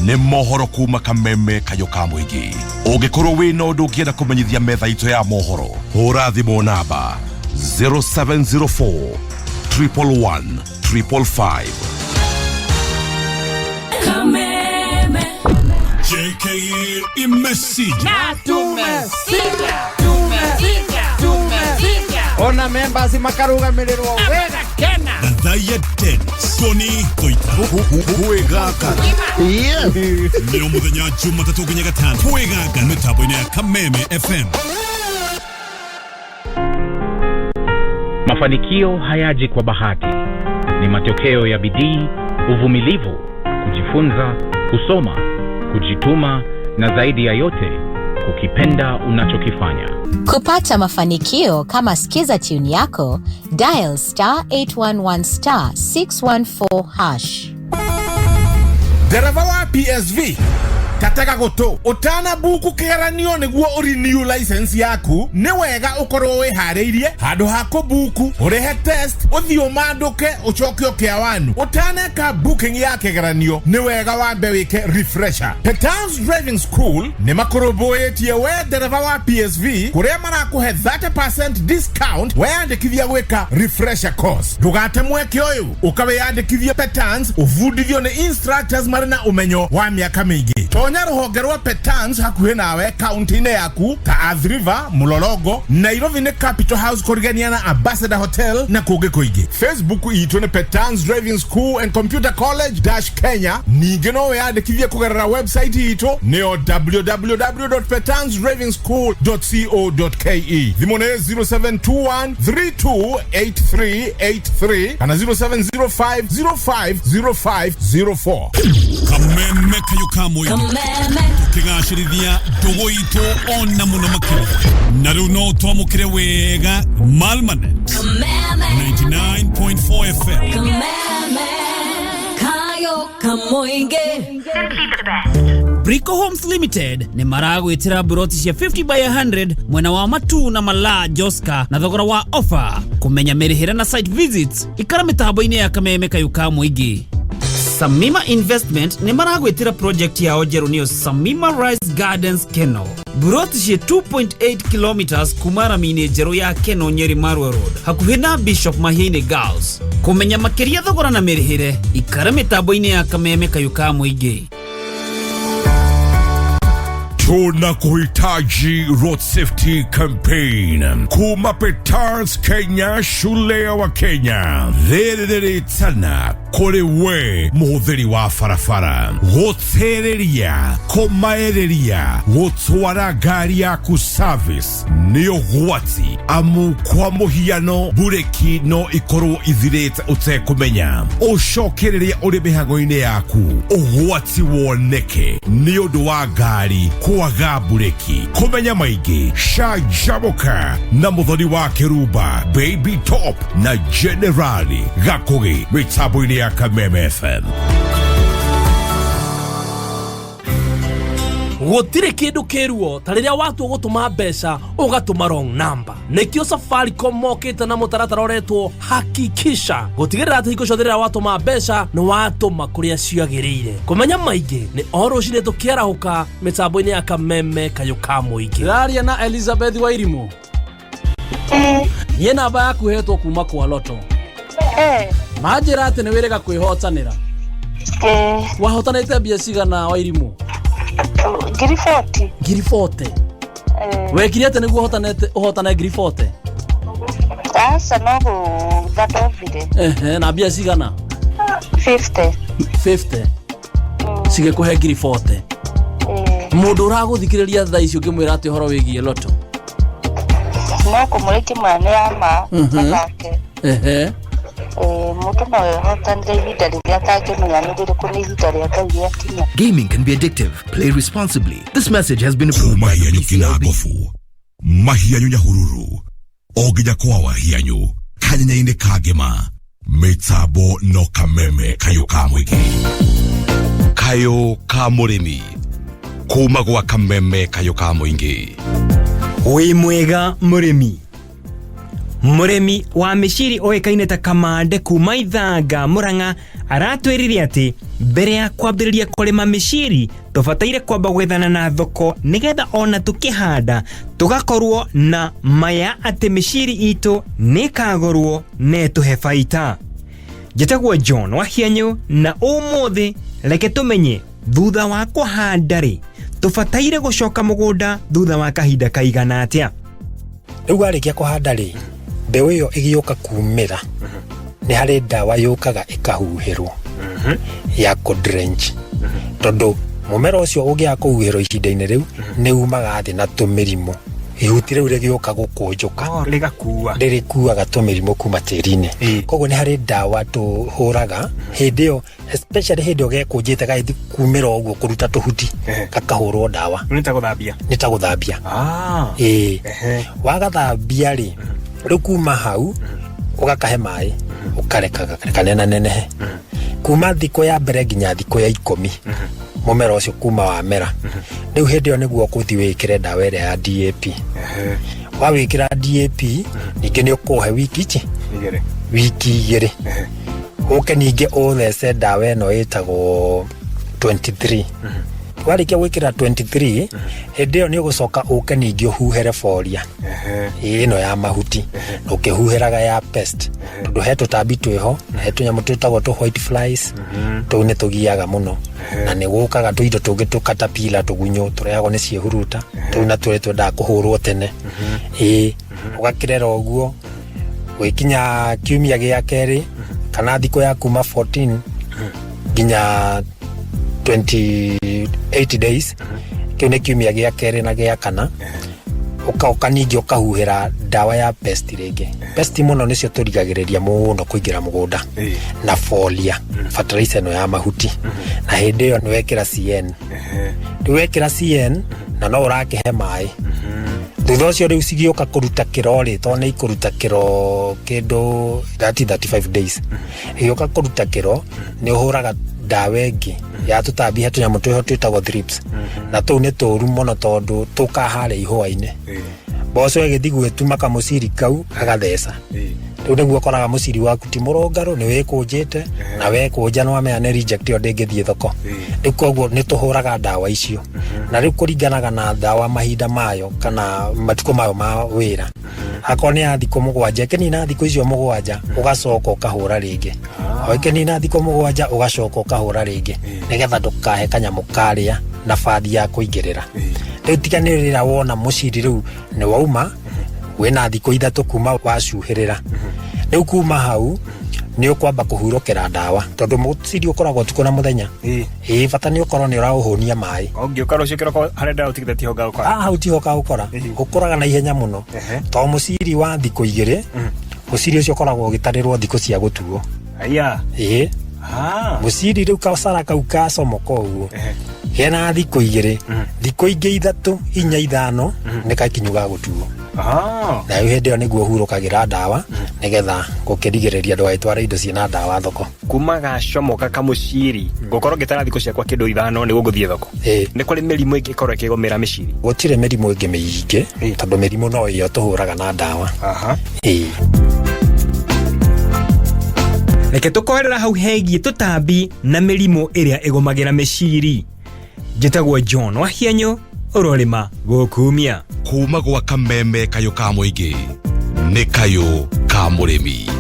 nĩ mohoro kuma Kameme Kayũ ka Mũingĩ. Ũngĩkorwo wĩna ũndũ ũngĩenda kũmenyithia metha itũ ya mohoro, hũra thimũ namba 0704 111 555. Kameme JK imesija ona members makarugamirĩrwo wega kena Gathaiya Dennis Ngoni Thuita Kwĩgaka Leo mũthenya Jumatatu nginya Gatano Kwĩgaka mĩtambo-inĩ ya Kameme FM. Mafanikio hayaji kwa bahati, ni matokeo ya bidii, uvumilivu, kujifunza, kusoma, kujituma na zaidi ya yote kukipenda unachokifanya. Kupata mafanikio kama skiza tune yako, dial *811 *614#. Dereva wa PSV Kataka goto utana buku keranio niguo renew license yaku ni wega ukorwo wiharĩirie handu hako buku urehe test uthio manduke ucoke okeawanu utana ka booking ya keranio ni wega wambe wike refresher. Petans Driving School ni makuruboetie we dereva wa PSV kuria marakuhe 30% discount weyandikithia gwika refresher course. Ndugate mweke uyu ukaweyandikithia Petans uvundithio ni instructors marina umenyo wa miaka mingi. Tonya ruhonge rwa Petans hakuhe nawe county-inĩ yaku ta Athi River, Mulologo, Nairobi ni Capital House kurigania na Ambassador Hotel na kũngĩ kũingĩ. Facebook itu ni Petans Driving School and Computer College-Kenya. Ningĩ no weyandĩkithie kũgerera website itu nĩyo www.petansdrivingschool.co.ke. Thimũ nĩ 0721 328383 kana 0705 050504. Kameme Kayũ ka Mũingĩ tukigashirithia ndugu itu ona muno makiri na riu no twamukire wega Malmanet 99.4 FM. Kameme Kayũ ka Mũingĩ. Brico Homes Limited ni maragwitira buroti cia 50 by 100 mwena wa Matu na Mala Joska na thogora wa offer. Kumenya merihira na site visits ikara mitambo-inĩ ya Kameme Kayũ ka Mũingĩ. Samima Investment ni maragwitira project ya ojeru niyo Samima Rice Gardens Keno. Buroti cia 2.8 kilometers kumara mine jeru ya Keno Nyeri Marwa Road. Hakuhina Bishop Mahine Girls. Kumenya makiria thogora na merihire ikara mitambo-inĩ ya Kameme Kayũ ka Mũingĩ. Tunakuhitaji road safety campaign kuma Petans Kenya, shule ya wa Kenya. Rĩrĩ tana kũrĩ we mũhũthĩri wa barabara gũtereria kũmaĩrĩria gũtwara ngari yaku service nĩ ũgwati amu kwa mũhiano bureki no ikorwo ithirĩte ũtekũmenya ũcokereria ũrĩ mĩhang'o-inĩ yaku ũgwati woneke nĩ ũndũ wa ngari kwaga bureki. Kumenya maingĩ canjamũka na mũthoni wa Keruba, Baby Top na Generali Gakũgĩ mitambo-inĩ ya Kameme FM. Gũtirĩ kĩndũ kĩruo ta rĩrĩa watu gũtũma mbeca ũgatũma wrong number. Nĩkĩo Safaricom mokĩte na mũtaratara ũretwo hakikisha gũtigĩrĩra atĩ hingo ciothe rĩrĩa watũma mbeca nĩ watũma kũrĩa ciagĩrĩire. Kũmenya maingĩ nĩ o rũcinĩ tũkĩarahũka mĩtambo-inĩ ya Kameme Kayũ ka Mũingĩ. Raria na Elizabeth Wairimu. Niĩ namba yaku hetwo kuma kwa Loto. Manjĩra atĩ nĩ wĩrĩga kwĩhotanĩra. Wahotanĩte mbia cigana Wairimu? Ngiri 40. Wekire atĩ nĩguo ũhotane ngiri 40? Asa no gũthondobire. Na mbia cigana? 50. Cigĩkũhe ngiri 40. Mũndũ ũragũthikĩrĩria thaa icio ngĩmwĩra atĩ ũhoro wĩgiĩ Loto. No kũmũrĩki mwana ya ma mathake. Mũndũ no ehotanire ihinda rĩrĩa atangĩmenya nĩ rĩrĩkũ nĩ ihinda rĩa Ngai rĩakinya. Gaming can be addictive. Play responsibly. This message has been approved by the BCLB. Mahianyu nyahururu oginya kwa wahianyu kanyenyaine kagema mitabo no Kameme Kayũ ka Mũingĩ. Kayũ ka Mũrĩmi kuma gwa Kameme Kayũ ka Mũingĩ. Wĩ mwega mũrĩmi, Muremi wa mĩciri oĩkaine ta Kamande kuma Ithanga Murang'a aratwĩrire atĩ mbere ya kwambĩrĩria kũrĩma mĩciri tũbataire kwamba gwethana na thoko nĩgetha ona tũkĩhanda tũgakorwo na maya atĩ mĩciri itũ nĩkagorwo netũhe baita. Njĩtagwo John Wahianyo na ũmũthĩ reke tũmenye thutha wa kũhanda rĩ tũbataire gũcoka mũgũnda thutha wa kahinda kaigana atĩa. Rĩu warĩkia kũhanda rĩ mbeũ ĩyo ĩgĩũka kumĩra nĩ harĩ ndawa yũkaga ĩkahuhĩrwo ya kũdrench tondũ mũmera ũcio ũngĩaga kũhuhĩrwo ihinda-inĩ rĩu nĩ umaga thĩ na tũmĩrimũ ihuti rĩu rĩgĩũka gũkũnjũka rĩrĩkuaga tũmĩrimũ kuma tĩri-inĩ. Koguo nĩ harĩ ndawa tũhũraga hĩndĩ ĩyo especially hĩndĩ ĩyo gekũnjĩte gagĩthi kumĩra ũguo kũruta tũhuti gakahũrwo ndawa. Nĩ ta gũthambia. Wagathambia rĩ rĩu kuma hau ũgakahe maĩ ũkareka kanena nenehe kuma thikũ ya mbere nginya thikũ ya 10 mũmera ũcio kuma wamera. Rĩu hĩndĩ ĩyo nĩguo ũkũthi wĩkĩre ndawa ĩrĩa ya DAP. Wawĩkĩra DAP ningĩ nĩ ũkũhe wiki 2 ũke ningĩ ũthece ndawa ĩno ĩtagwo 23. Warĩkia gwĩkĩra 23 hĩndĩ ĩyo nĩ ũgũcoka ũke ningĩ ũhuhere folia ĩno ya mahuti na ũkĩhuhĩraga ya pest tondũ he tũtambi twĩho he tũnyamũ twĩtagwo tũ white flies tũu nĩ tũgiaga mũno na nĩ gũkaga tũindo tũngĩ tũkatapila tũgunyũ tũrehagwo nĩ ciĩhuruta tũu na tũrĩ twendaga kũhũrwo tene. Ũgakĩrera ũguo gwĩkinya kiumia gĩa kerĩ kana thikũ ya kuma 14 nginya 28 days kĩu nĩ kiumia gĩa kerĩ na gĩa kana ũkaoka ningĩ ũkahuhĩra ndawa ya pest rĩngĩ. Pest mũno nĩcio tũrigagĩrĩria mũno kũingĩra mũgũnda na folia fertilizer ĩno ya mahuti na hĩndĩ ĩyo nĩ wekĩra CN. Rĩu wekĩra CN na no ũrakĩhe maĩ thutha ũcio rĩu cigĩũka kũruta kĩro rĩ tondũ nĩ ikũruta kĩro kĩndũ 35 days igĩũka kũruta kĩro nĩ ũhũraga ndawa ĩngĩ ya tũtambi he tũnyamũ twĩho twĩtagwo thrips na tũu nĩ tũru mũno tondũ tũkaharĩa ihũa-inĩ. Mboco ĩgĩthi gwĩtuma kamũciri kau agatheca. Rĩu nĩguo ũkoraga mũciri waku ti mũrũngarũ nĩ wĩkũnjĩte na wekũnja no amenya nĩ reject ĩyo ndĩngĩthiĩ thoko. Rĩu koguo nĩ tũhũraga ndawa icio na rĩu kũringanaga na ndawa mahinda mayo kana matukũ mayo ma wĩra. Akorwo nĩ ya thikũ 7 ĩkĩnina thikũ icio 7 ũgacoka ũkahũra rĩngĩ. O ĩkĩnina thikũ 7 ũgacoka ũkahũra rĩngĩ nĩgetha ndũkahe kanyamũ karĩa na bathi ya kũingĩrĩra. Rĩu tiganĩrĩra wona mũciri rĩu nĩ wauma wĩna thikũ 3 kuma wacuhĩrĩra. Rĩu kuma hau nĩ ũkwamba kũhurũkĩra ndawa tondũ mũciri ũkoragwo tukũ na mũthenya. Bata nĩ ũkorwo nĩ ũraũhũnia maĩ. Ũngĩũka rũciũ kĩroko harĩa ndawa ũtigĩte tiho gagũkora. Hau tiho gagũkora ũkũraga na ihenya mũno tondũ mũciri wa thikũ 2 mũciri ũcio ũkoragwo ũgĩtarĩrwo thikũ cia gũtuo. Mũciri rĩu kacara kau kacomoka ũguo hena thikũ 2 thikũ ingĩ 3 4 5 nĩ kakinyu ga gũtuo. Na hĩndĩ ĩyo nĩguo ũhurũkagĩra ndawa nĩgetha gũkĩrigĩrĩria ndũgaitware indo ciĩna ndawa thoko. Kuma gacomoka kamũciri gũkorwo ngĩtara thikũ ciakwa kĩndũ 5 nĩguo ngũthiĩ thoko. Nĩ kũrĩ mĩrimũ ĩngĩ ĩkorwo ĩkĩgũmĩra mĩciri? Gũtirĩ mĩrimũ ĩngĩ mĩingĩ tondũ mĩrimũ no ĩyo tũhũraga na ndawa. Reke tũkorera hau hegiĩ tũtambi na mĩrimũ ĩrĩa ĩgũmagĩra mĩciri. Njĩtagwo John Wahianyo ũrorĩma gũkumia. Kuma gwa kameme kayũ ka mũingĩ nĩ kayũ ka mũrĩmi.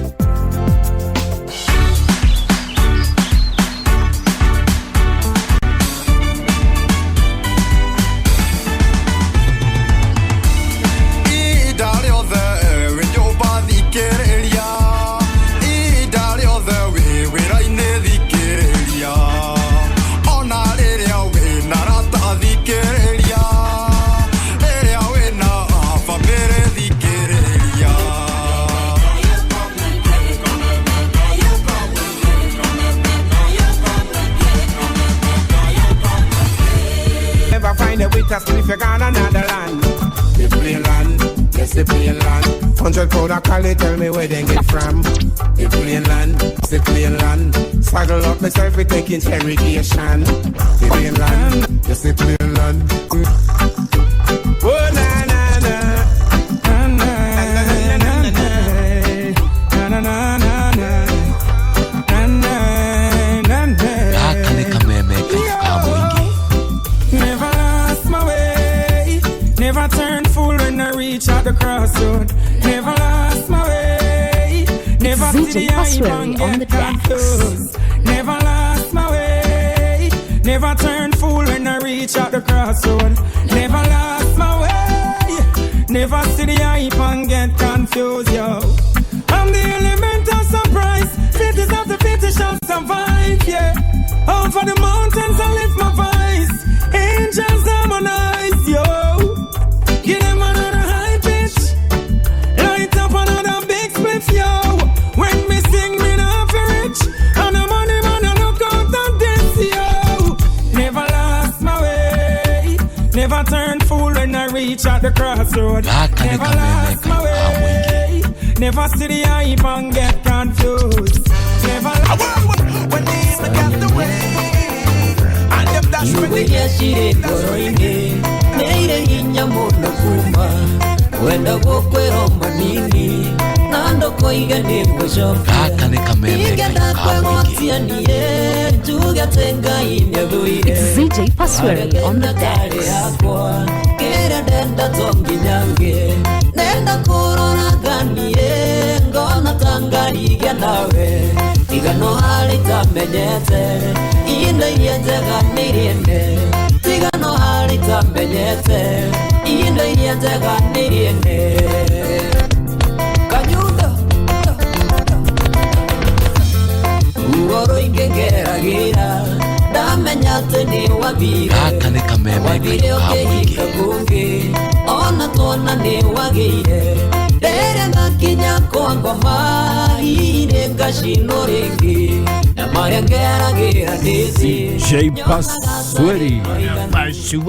If you gone another land, the plain land, yes the plain land. 100 pound a cali, tell me where they get from. The plain land, the plain land. Saddle up myself, we taking interrogation. The plain land, yes the plain land. Oh na na na, na na na na na. DJ Passwell on the decks. Never lost my way. Never turn fool when I reach out the crossroad. Never lost my way. Never see the hype and get confused, yo. I'm the element of surprise. Cities of the city shall survive, yeah. Over the mountains I lift my voice. Angels harmonize, yo. Give them another high pitch. Light up another big spliff, yo. When me sing, me not for rich. And the money man, I look out of this, yo. Never lost my way. Never turn fool when I reach at the crossroad. Never lost my way. Never see the hype and get confused. Never lost when they got the way. And them dash when they get shit. Neire hinya muno kuma. Wenda gokwero manini. Nando koiga ni mwishofu. Kaka ni kameme Igenda kwa motianie. Tuga tenga inyabuire. It's DJ Passwell on the decks. Kera denda tongi nyange. Nenda korona ganie. Ngona tangariga nawe. Tigano halita menyete. Inda yenzega niriende. Tigano halita menyete. Inda yenzega niriende. Kanyuda Ugoro ingegeragira. Damenyate ni wabira. Kaka ni kameme Wabire okehika kungi. Ona tona ni wagire. Dere ngakinya kwa ngoma. Ine ngashino ringi. Namayangeragira disi. DJ Passwell.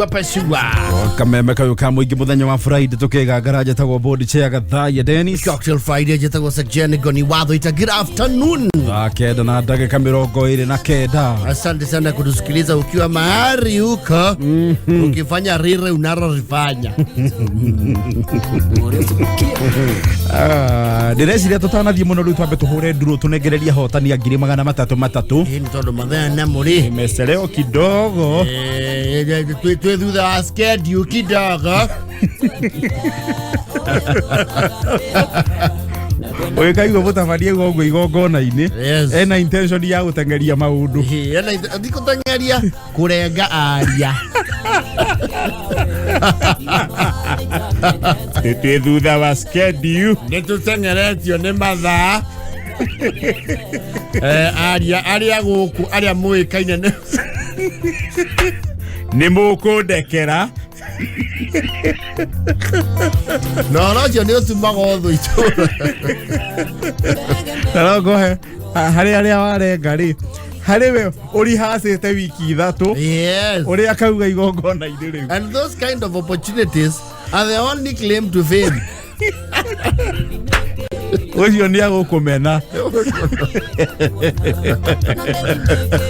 Pasua. Kameme kayo ka muingi muthenya wa Friday tukigangara jetagwo Board Chair Gathaiya Dennis. Cocktail Friday jetagwo Sajeni Ngoni wa Thuita. Good afternoon. Kenda na ndagika 29. Asante sana kutusikiliza ukiwa mahali huko. Ukifanya rire unarorifanya. Ndireciria tutanathie muno riu twambe tuhure nduru tunengereria hotani ya 333. Hii ni tondu mathana muri meseleo kidogo. Twe thutha wa schedule kidogo. Oye kaigwa mutabarie gogo igongona-ini ena intention ya gutengeria maundu ena ndikutengeria kurenga aria tete thutha wa schedule nitutengeretio ni mathaa aria guku aria muikaine ni mukundekera no rojo ni utumaga otho itura tarogohe haria warenga ri hariwe uri hasite wiki 3 yes uri akauga igongona-ini riu and those kind of opportunities are the only claim to fame. Ucio ni agukumena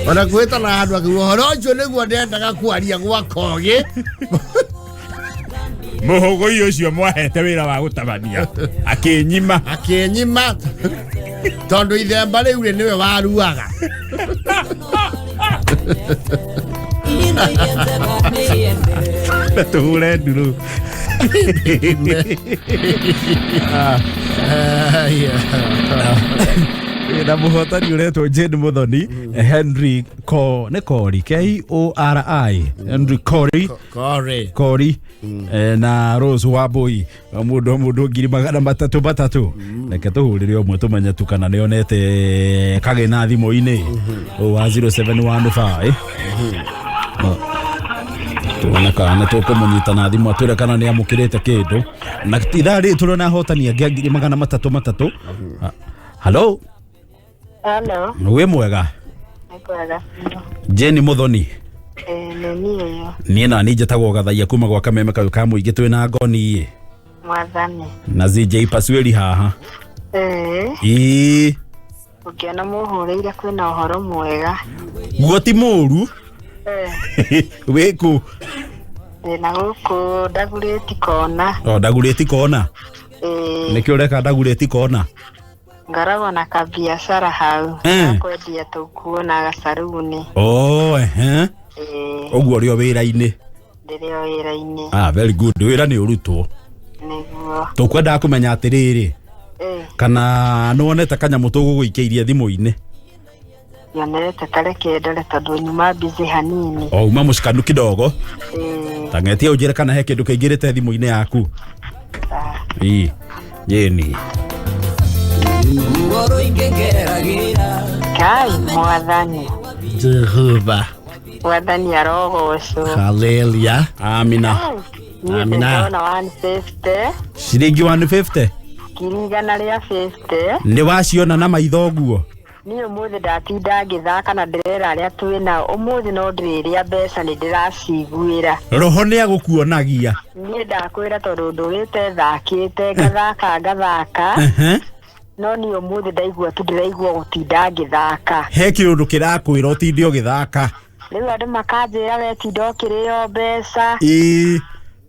ona kweta na handu akiuga horo ucio niguo ndendaga kwaria gwakogi muhugo ucio mwahete wira wa gutabania akinyima tondu ithemba riu niwe waruaga tuhure nduru na muhotani uretwo Jane Muthoni Henry Kori K-O-R-I Henry Kori na Rose Wabui mundu 333 reke tuhurire omwe tumenye tukana nionete kagena thimo-ini wa 0715 tuona kana tukumunyita na thimu atwire kana ni amukirite kindu na ithari turona hotani angi 333. Hello. Hello. We mwega? Mwega. Jane Muthoni. Niyo. Ni na ni jetagwo Gathaiya kuma gwa kameme kayo ka muingi twina Ngoni. Mwathani. Na DJ Passwell haha. Ukiona muhureire kwina uhoro mwega. Guoti muru? Weku. Na guku ndagureti kona. Ndagureti kona. Niki ureka ndagureti kona? Ngarago na kabiashara hau. Kwendia tukuo na gasaruni. Oguo rio wira-ini. Ndirio wira-ini. Very good. Wira ni urutwo. Niguo. Tukwenda kumenya atiriri. kana noneta kanyamu tũgũgũikĩirie thimũ-inĩ Yonete tareke ndore tondu nyuma busy hanini. Uma mũcikanu kidogo tangetia ũnjĩre kana he kĩndũ kĩingĩrĩte thimũ-inĩ yaku Yeni Kai mwathani Jehova Mwathani arogocwo. Hallelujah. Amina. Amina. 150 Ciringi 150 kirigana rĩa 50 nĩ waciona na maitho guo niĩ mũthĩ ndatinda ngĩthaka na ndĩrera arĩa twĩna ũmũthĩ no ndĩrĩrĩa mbeca nĩ ndĩraciguĩra roho nĩ agũkuonagia niĩ ndakwĩra tondũ ndũgĩte thakĩte ngathaka no niĩ ũmũthĩ ndaigua tu ndĩraigua gũtinda ngĩthaka he kĩũndũ kĩrakwĩra ũtinde ũgĩthaka rĩu andũ makanjĩra we tinda ũkĩrĩo mbeca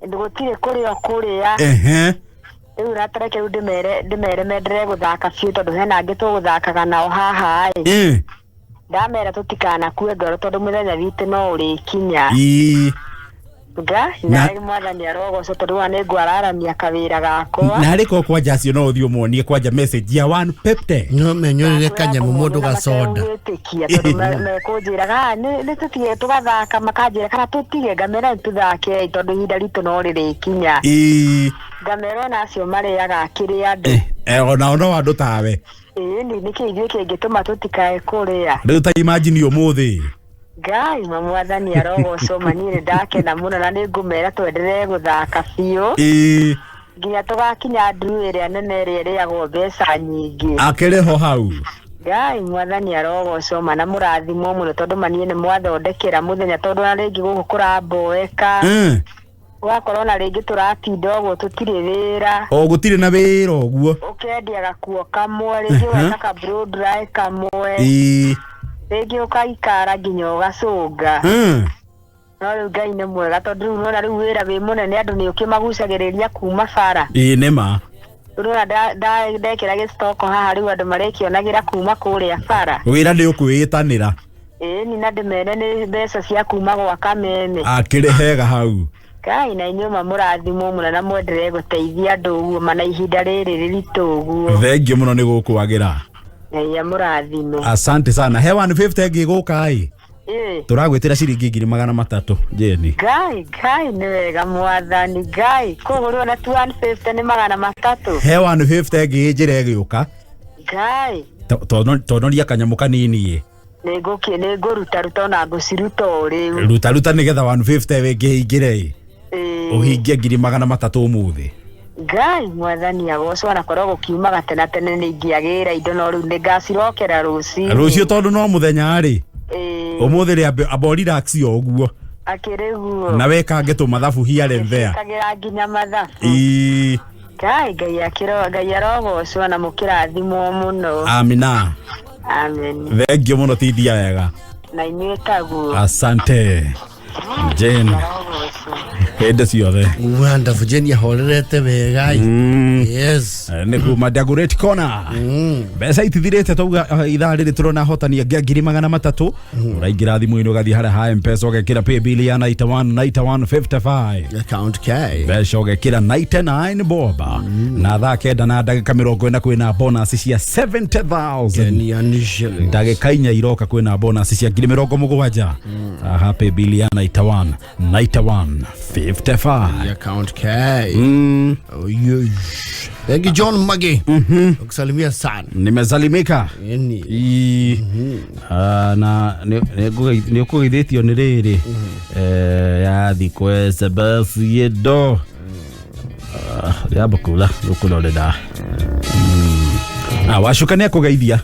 gũtirĩ kũrĩa kũrĩa rĩu ratareke rĩu ndĩmere mendere gũthaka biũ tondũ hena angĩ tũgũthakaga nao haha ndamera tũtikanakue ngoro tondũ mũthenya witũ no ũrĩkinya na mwathani arogocwo tondũ wa nĩ ngwararamia kawĩra gakwa na rĩko kwanja acio no ũthiĩ ũmonie kwanja message ya 150 no menyorire kanyamu mũndũ gacoda tondũ mekũnjĩraga nĩ tũtige tũgathaka makanjĩra kana tũtige ngamera tũthake tondũ ihinda ritũ no rĩrĩkinya ngamera nacio marĩaga kĩrĩ andũ ona no andũ tawe nĩ kĩigĩ kĩngĩtũma tũtikae kũrĩa rĩu ta imagine ũmũthĩ Ngai mwathani arogocwo manire ndakena mũno na nĩ ngũmera twenderee gũthaka biũ nginya tũgakinya nduru ĩrĩa nene ĩrĩa ĩrĩagwo mbeca nyingĩ akĩrĩho hau Ngai mwathani arogocwo mana mũrathimwo mũno tondũ manie nĩ mwathondekera mũthenya tondũ na rĩngĩ gũkũ kũramboeka ũgakorwo na rĩngĩ tũratinda ũguo tũtirĩ wĩra gũtirĩ na wĩra ũguo ũkendia gakuo kamwe rĩngĩ weka ka blow dry kamwe rĩngĩ ũkaikara nginya ũgacũnga no rĩu Ngai nĩ mwega tondũ rĩu nona rĩu wĩra wĩ mũnene andũ nĩ ũkĩmagucagĩrĩria kuma bara nĩma rĩu ndekĩra gĩstoko haha rĩu andũ marekĩonagĩra kuma kũrĩa bara wĩra nĩ ũkwĩĩtanĩra ni na ndĩmene nĩ mbeca cia kuma gwa kameme akĩrĩhega hau Ngai na inyuĩ mamũrathimwo mũno na mwenderee gũteithia andũ ũguo mana ihinda rĩrĩ rĩritũ ũguo thengio mũno nĩ gũkwagĩra ya mũrathime asante sana he 150 ngĩgũka tũragwĩtĩra ciringi 300 Jeni Ngai nĩ wega mwathani Ngai kũgũrĩrwo na 150 nĩ 300 he 150 ngĩnjĩra ĩgĩũka Ngai tonoria kanyamu kanini nĩ ngũruta ona ngũciruta o rĩu ruta nĩgetha 150 wĩngĩhingĩre ũhingie 300 ũmũthĩ Ngai mwathani agocwo na korwo gũkiumaga tene nĩ ingĩagĩra indo no rĩu nĩ ngacirokera rũciũ tondũ no mũthenya ũmũthĩ rĩ abo relax ũguo akĩrĩguo na wekange tũmathabu here and there kagira nginya mathabu Ngai arogocwo na mũkĩrathimwo mũno amina amen thengio mũno tithia wega na inyuĩ taguo asante Jen hende ciothe wonderful Jen yahorerete wega yes nĩ kuma Dagoretti Corner mbeca itithirĩte tauga ithaa rĩrĩ tũrona hotania 300 ũraingĩra thimũ-inĩ ũgathiĩ harĩa ha M-Pesa ũgekĩra pay bill ya 9155 account K mbeca ũgekĩra 99 boba na thaa kenda na ndagĩka 40 kwĩna bonus cia 70,000 ndagĩka inya iroka kwĩna bonus cia 70,000 aha pay bill ya 9155 account K Thank you John Magi ukusalimia sana nimesalimika na nĩ ũkũgeithĩtio nĩ rĩrĩ ya thikũ sebasi yedo ya bakula ũkũrorera wacukania kũgeithia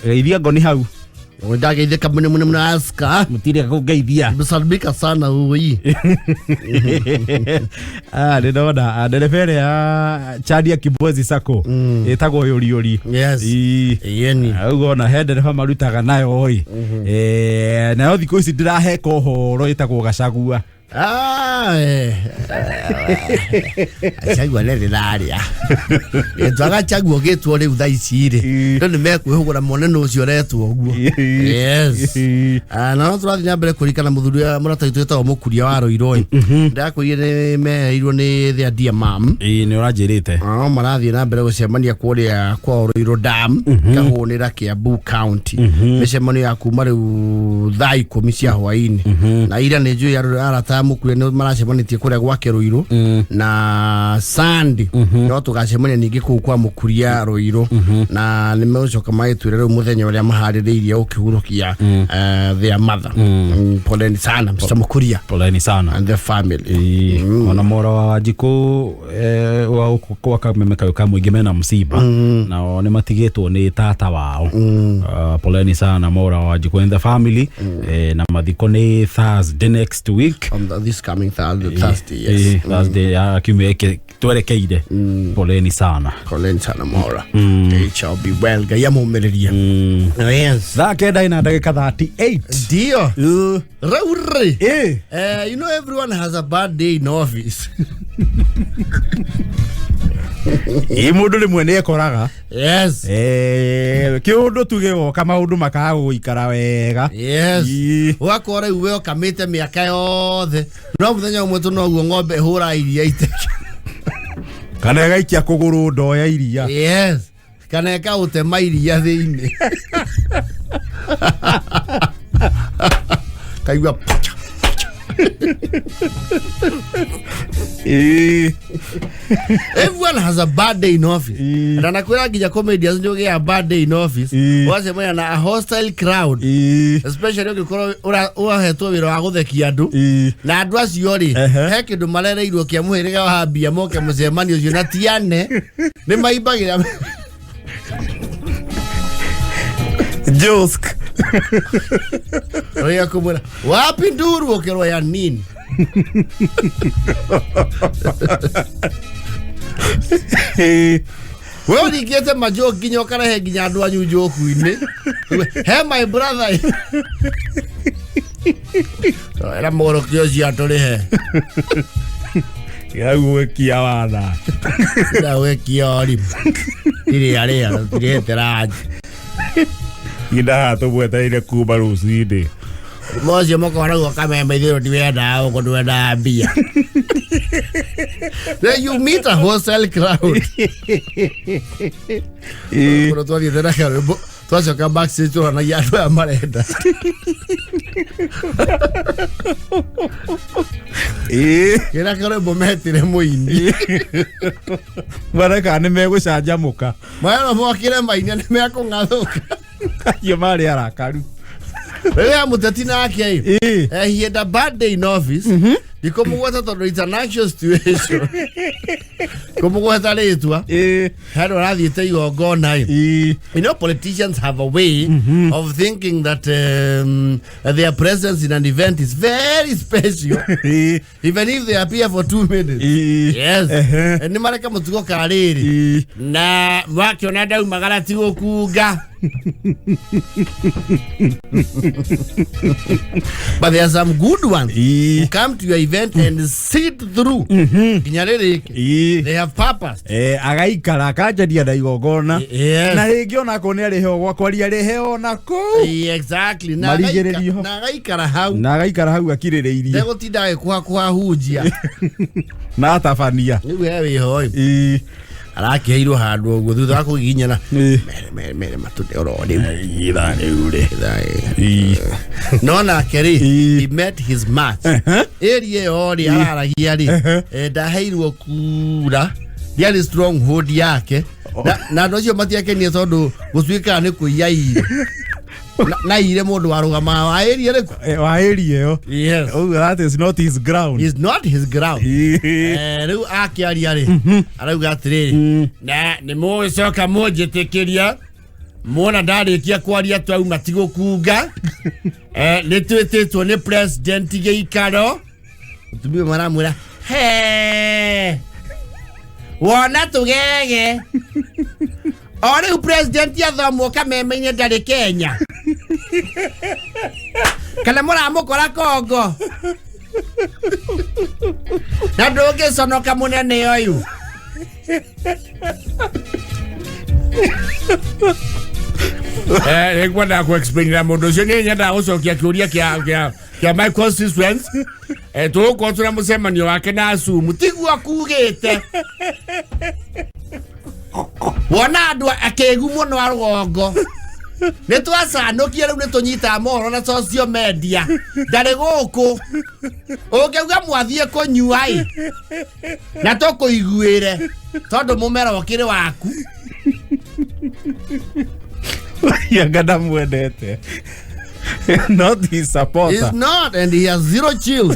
geithia Ngoni hau ndageithĩka mũno aska mũtirĩ kũgeithia msalibika sana ui ndĩrona ndereba ya Chadia Kibwezi Sacco ĩtagwo yũriũri yeni ũgona he ndereba marutaga nayo nayo thikũ ici ndĩraheka ũhoro ĩtagwo Gacagua Achagua nere laria. Etwaga chagua getu ole udaisire. Ndio mekuhugura moneno ucio retwo guo. Yes. Na turathi nyambere kurikana muthuri murata itu etwa mukuria wa roiroi. Ndakuire meheirwo ni their dear mom. Ni urajirite. Marathi na mbere gucemania kuria kwa Roiro Dam kahunira Kiambu County. Micemania ya kuma riu thaa 10 cia hwaini. Na ira ni njui arata mukure no maracemanitie kuria gwake Roiro na Sunday no tugacemania ningi kuu kwa mukuria Roiro na nimecoka maitwire riu muthenya uria mahaririirie ukihurukia their mother. Poleni sana Mr. Mukuria. Poleni sana and the family. Ona mora wa Jiko wa kwa kamemeka kamwingi mena msiba na ni matigitwo ni tata wao. Poleni sana mora wa Jiko and the family. Na mathiko ni Thursday next week. On this coming Thursday, yes. Thursday akimeke twerekeire. Poleni sana. Poleni sana mora. It shall be well. Gaya mumereria. Yes. That kenda na dakika 38. Ndio. Rauri. You know everyone has a bad day in office. Mundu rimwe ni ekoraga. Yes. Kiundu tuge kama maundu makaga guikara wega. Yes. Wakora uwe kamite miaka yothe. No muthenya umwe tu no guo ng'ombe hura iria iteke. Kana gaikia kuguru ndo ya iria. Yes. Kana ka utema iria thiini. Kaigua. Everyone has a bad day in office. Na nakwira nginya comedians ndio get a bad day in office. Wase moya na a hostile crowd. Especially ukikora urahetwo wira wa guthekia andu. Na andu acio ri he kindu marereirwo kia muhiriga wa hambia moke mucemani ucio na tiane ni maimbagira Josk. Oya kumura. Wapi nduru ukirwa ya nini? Wewe nikete majoke nginyo kana he nginya andu anyu joku-ini. He my brother. Era moro kio cia turihe. Ya gwekia wana. Ya gwekia ori. Iri aria tiretera. Ida tubweteire kuba rucinde. Mocio mokora go kameme ithiro ndiwenda uko ndwenda mbia. Then you meet a hostile crowd. Pero tu ali tena karo. Tuacho ka backstage tu na ya ndo amarenda. Kira karo bometire muini. Baraka ni megucanjamuka. Mwana mwakire mainia ni meakungathuka. Yo mari arakaru. Wewe mutatina yake he had a bad day in office. Ndikomugweta tondu it's an anxious situation. Komugweta letwa haro rathiite igongona. You know politicians have a way of thinking that their presence in an event is very special even if they appear for 2 minutes. Yes. Ni mareka mutugo kariri na wakiona ndau magara ti gukunga. But there are some good ones who come to your event and sit through. They have purpose. Agaikara akajaria na igongona. Na ringi ona ko ni ariho gwakwaria riheo nako. Exactly. Na agaikara hau. Na agaikara hau akiririirie. Ndego tindaga kwa hujia. Na atabania. Ni wewe hoi. Arakeirwo handu uguo thutha wa kuginyana mere matude orode ira ure no na keri he met his match area ori aragia ri ndaheirwo kura yari stronghold yake na ndocio matiake ni tondu gutuika ni kuiyaire na ire mundu warugama wa area reku wa area yo. Yes. Oh, that is not his ground. It's not his ground. Riu akiaria ri arauga atiriri na ni mucoka munjitikiria mona ndarikia kwaria twauma tigukunga ni twititwo ni president Geikaro tumie maramura he wona tugege ori president yathomo kameme-ini ndari Kenya kana muramukora Kongo Na ndoge sonoka munene oyu. Nĩngwenda ku-explainĩra mũndũ ũcio nĩ nyenda gũcokia kĩũria kĩa my constituents. Tũgũkorwo tũna mũcemanio wake na Asumu. Tiguo kugĩte. Wona andũ akĩgu mũno a rũgongo. Nĩ twacanũkie rĩu nĩ tũnyita mohoro na social media. Ndarĩ gũkũ. Ũngĩuga mwathiĩ kũnyua ĩ. Na tũkũiguĩre. Tondũ mũmera ũkĩrĩ waku. Yagada mwendete. Not his supporter. He's not, and he has zero chill.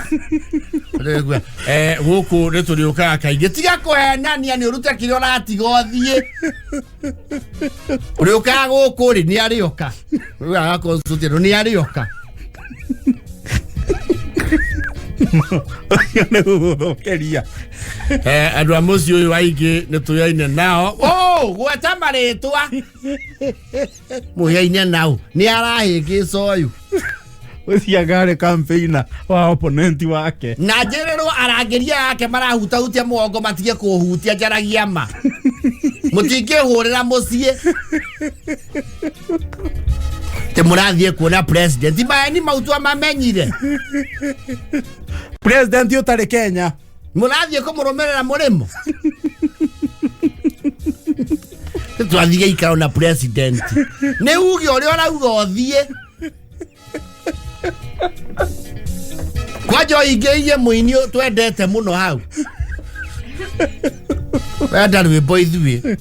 Gũkũ nĩ tũrĩũkaga kaingĩ. Tiga kũhenania nĩ ũrute kĩrĩa ũratiga ũthiĩ. Ũrĩũkaga gũkũ rĩ nĩ arĩoka. Rĩu agakonsulti nĩ arĩoka. Nĩgũgũthũkĩria. Andũ a mũciĩ ũyũ aingĩ nĩ tũyaine nao. Gweta marĩtwa. Mũyaine nao. Nĩ arahĩngĩca ũyũ. Ũciagarĩ campaigner wa opponent wake. Na njĩrĩrwo arangĩria yake marahutahutia mũgongo matige kũhutia njaragia ma. Mũtingĩhũrĩra mũciĩ. Te mũrathiĩ kuona president. Maeni mautua mamenyire. President ũtarĩ Kenya. Mũrathiĩ kũmũrũmĩrĩra mũrĩmo. Twathiĩ ikaro na president. Nĩ uge ũrĩa ũrauga ũthiĩ. Kwajo ingĩiye mũini twendete mũno hau. Wenda rwĩmbo ithuĩ.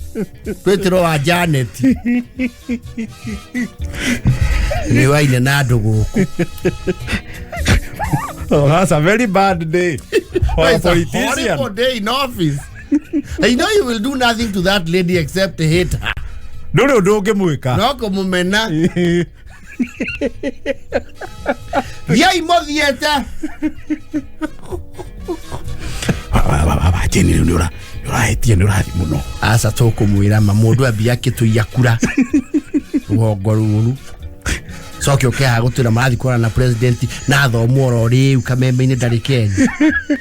Twĩtĩrwo wa Janet. Nĩ waine na andũ gũkũ. Oh, that's a very bad day for a It's a politician. horrible day in office. I know you will do nothing to that lady except hate her. Ndũrĩ ũndũ ũngĩmwĩka. No kũmũmena. Thiai mũthiĩte. Jeni rĩu nĩũrahĩtia nĩũrathi mũno. Aca tũkũmwĩra ma mũndũ ambia kĩtũia kura. Rũgongo rũru. Coke ũkeha gũtwĩra marathi kũrana na president na thomo oro rĩu kameme-inĩ ndarĩ Kenya.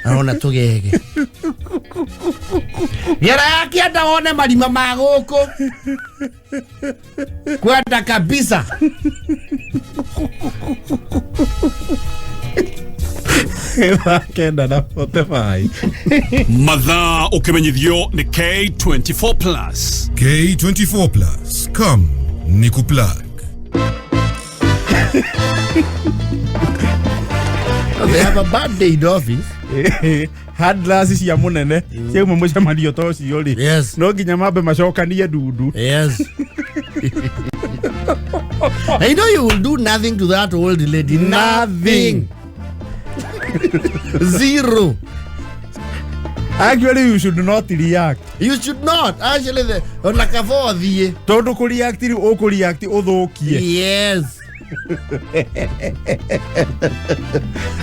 Arona tũgege. Gera yake anda one marima ma gũkũ. Kwenda kabisa. Kenda na Spotify. Mathaa ũkĩmenyithio nĩ K24+. K24+. Come, Nicoplug. They have a bad day in office. Hard glasses cia mũnene. Cia umwe mũcemanio ta ũcio rĩ. Yes. No nginya mambe macokanie ndundu. Yes. I know you will do nothing to that old lady. Nothing. Zero. Actually, you should not react. You should not. Actually, on la kavothie. Tondu ku react ri o ku react uthukie. Yes.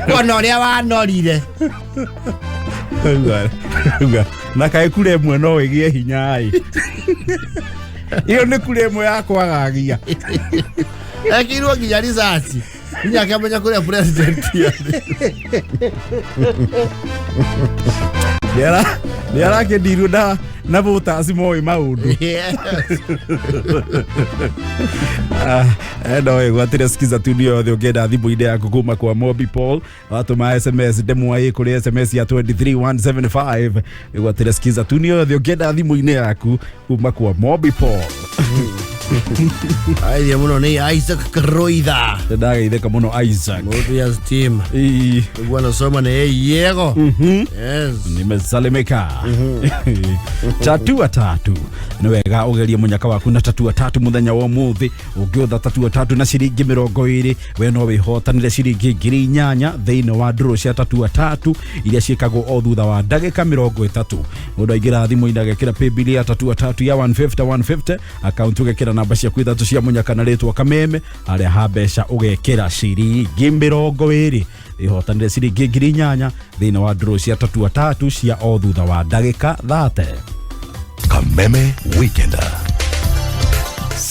Ona ũrĩa wanorire. Na kai kure ĩmwe no ĩgĩe hinya ĩ. Iyo nĩ kure ĩmwe ya kwagagia. Ekirwo nginya risasi. Nginya akamenya kũrĩa president yarĩ. Nĩara kĩndiru na voters moĩ maũndũ. No gwatire skiza studio yothe ũngĩenda thimũ-inĩ yaku kuma kwa Mobi Paul watũma SMS ndemwa ĩ kũrĩ SMS ya 23175 gwatire skiza studio yothe ũngĩenda thimũ-inĩ yaku kuma kwa Mobi Paul. Ai mũno nĩ Isaac Karoitha. Ndagaithĩka mũno Isaac. Mobia's team. Bwana soma na yego. Yes. Nimesalimika. Tatua tatu. Nĩ wega ũgerie mũnyaka waku na tatua tatu mũthenya wa ũmũthĩ. Ũngĩotha tatua tatu na ciringi 20 we no wĩhotanĩre ciringi 8,000 thĩinĩ wa ndũrũ cia tatua tatu iria ciĩkagwo o thutha wa ndagĩka 30. Mũndũ aingĩra thimũ-inĩ agekĩra paybill ya tatua tatu ya 150 account ũgekĩra namba ciaku ithatu cia mũnyaka na rĩtwa kameme harĩa ha mbeca ũgekĩra ciringi 20 ihotanĩre ciringi 8,000 thĩinĩ wa ndũrũ cia tatua tatu cia o thutha wa ndagĩka 30. Kameme Weekender.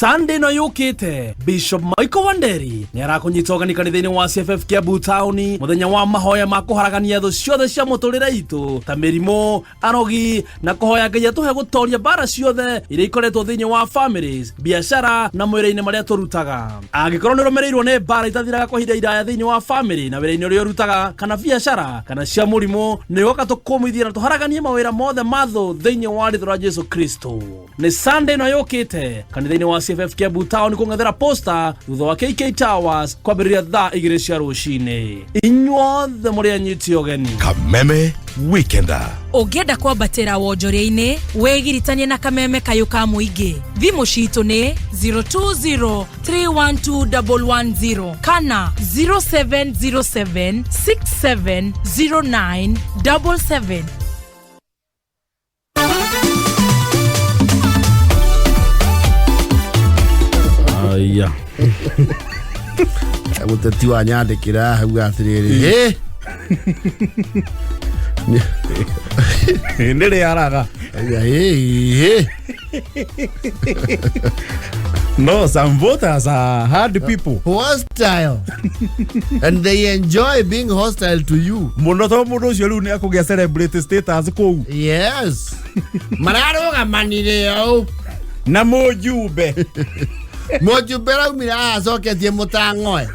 Sunday no yukite Bishop Michael Wanderi ni arakunyita ogani kanitha-ini wa CFF Kiambu Town muthenya wa mahoya ma kuharagania thu ciothe cia muturire itu ta mirimo arogi na kuhoya Ngai atuhe gutoria bara ciothe iria ikoretwo thiini wa families biashara na mwira-ini maria turutaga angikorwo ni rumereirwo ni bara itathiraga kwa ihinda iraya thiini wa family na wira-ini uria urutaga kana biashara kana cia murimo ni goka tukumithia na tuharaganie mawira mothe mathu thiini wa ritho rwa Jesu Kristo ni Sunday no yukite kanitha-ini wa CFF Kiambu Town kung'ethera posta thutha wa KK Towers kwambĩrĩria thaa 2 cia rũcinĩ inyuothe mũrĩ anyiti ogeni Kameme Weekender ũngĩenda kwambatĩra wonjoria-inĩ wĩgiritanie na kameme kayũ ka mũingĩ thimũ citũ nĩ 020312110 kana 0707670977. Aya. Muteti wa nyandikira hau atiriri. Ndere araga. No, some voters are hard people. Hostile. And they enjoy being hostile to you. Muno mundu ucio riu ni akugia celebrate status kou. Yes. Mararoga manire yo. Na mujumbe. Mujumbe rau mira acoketie mutangoe.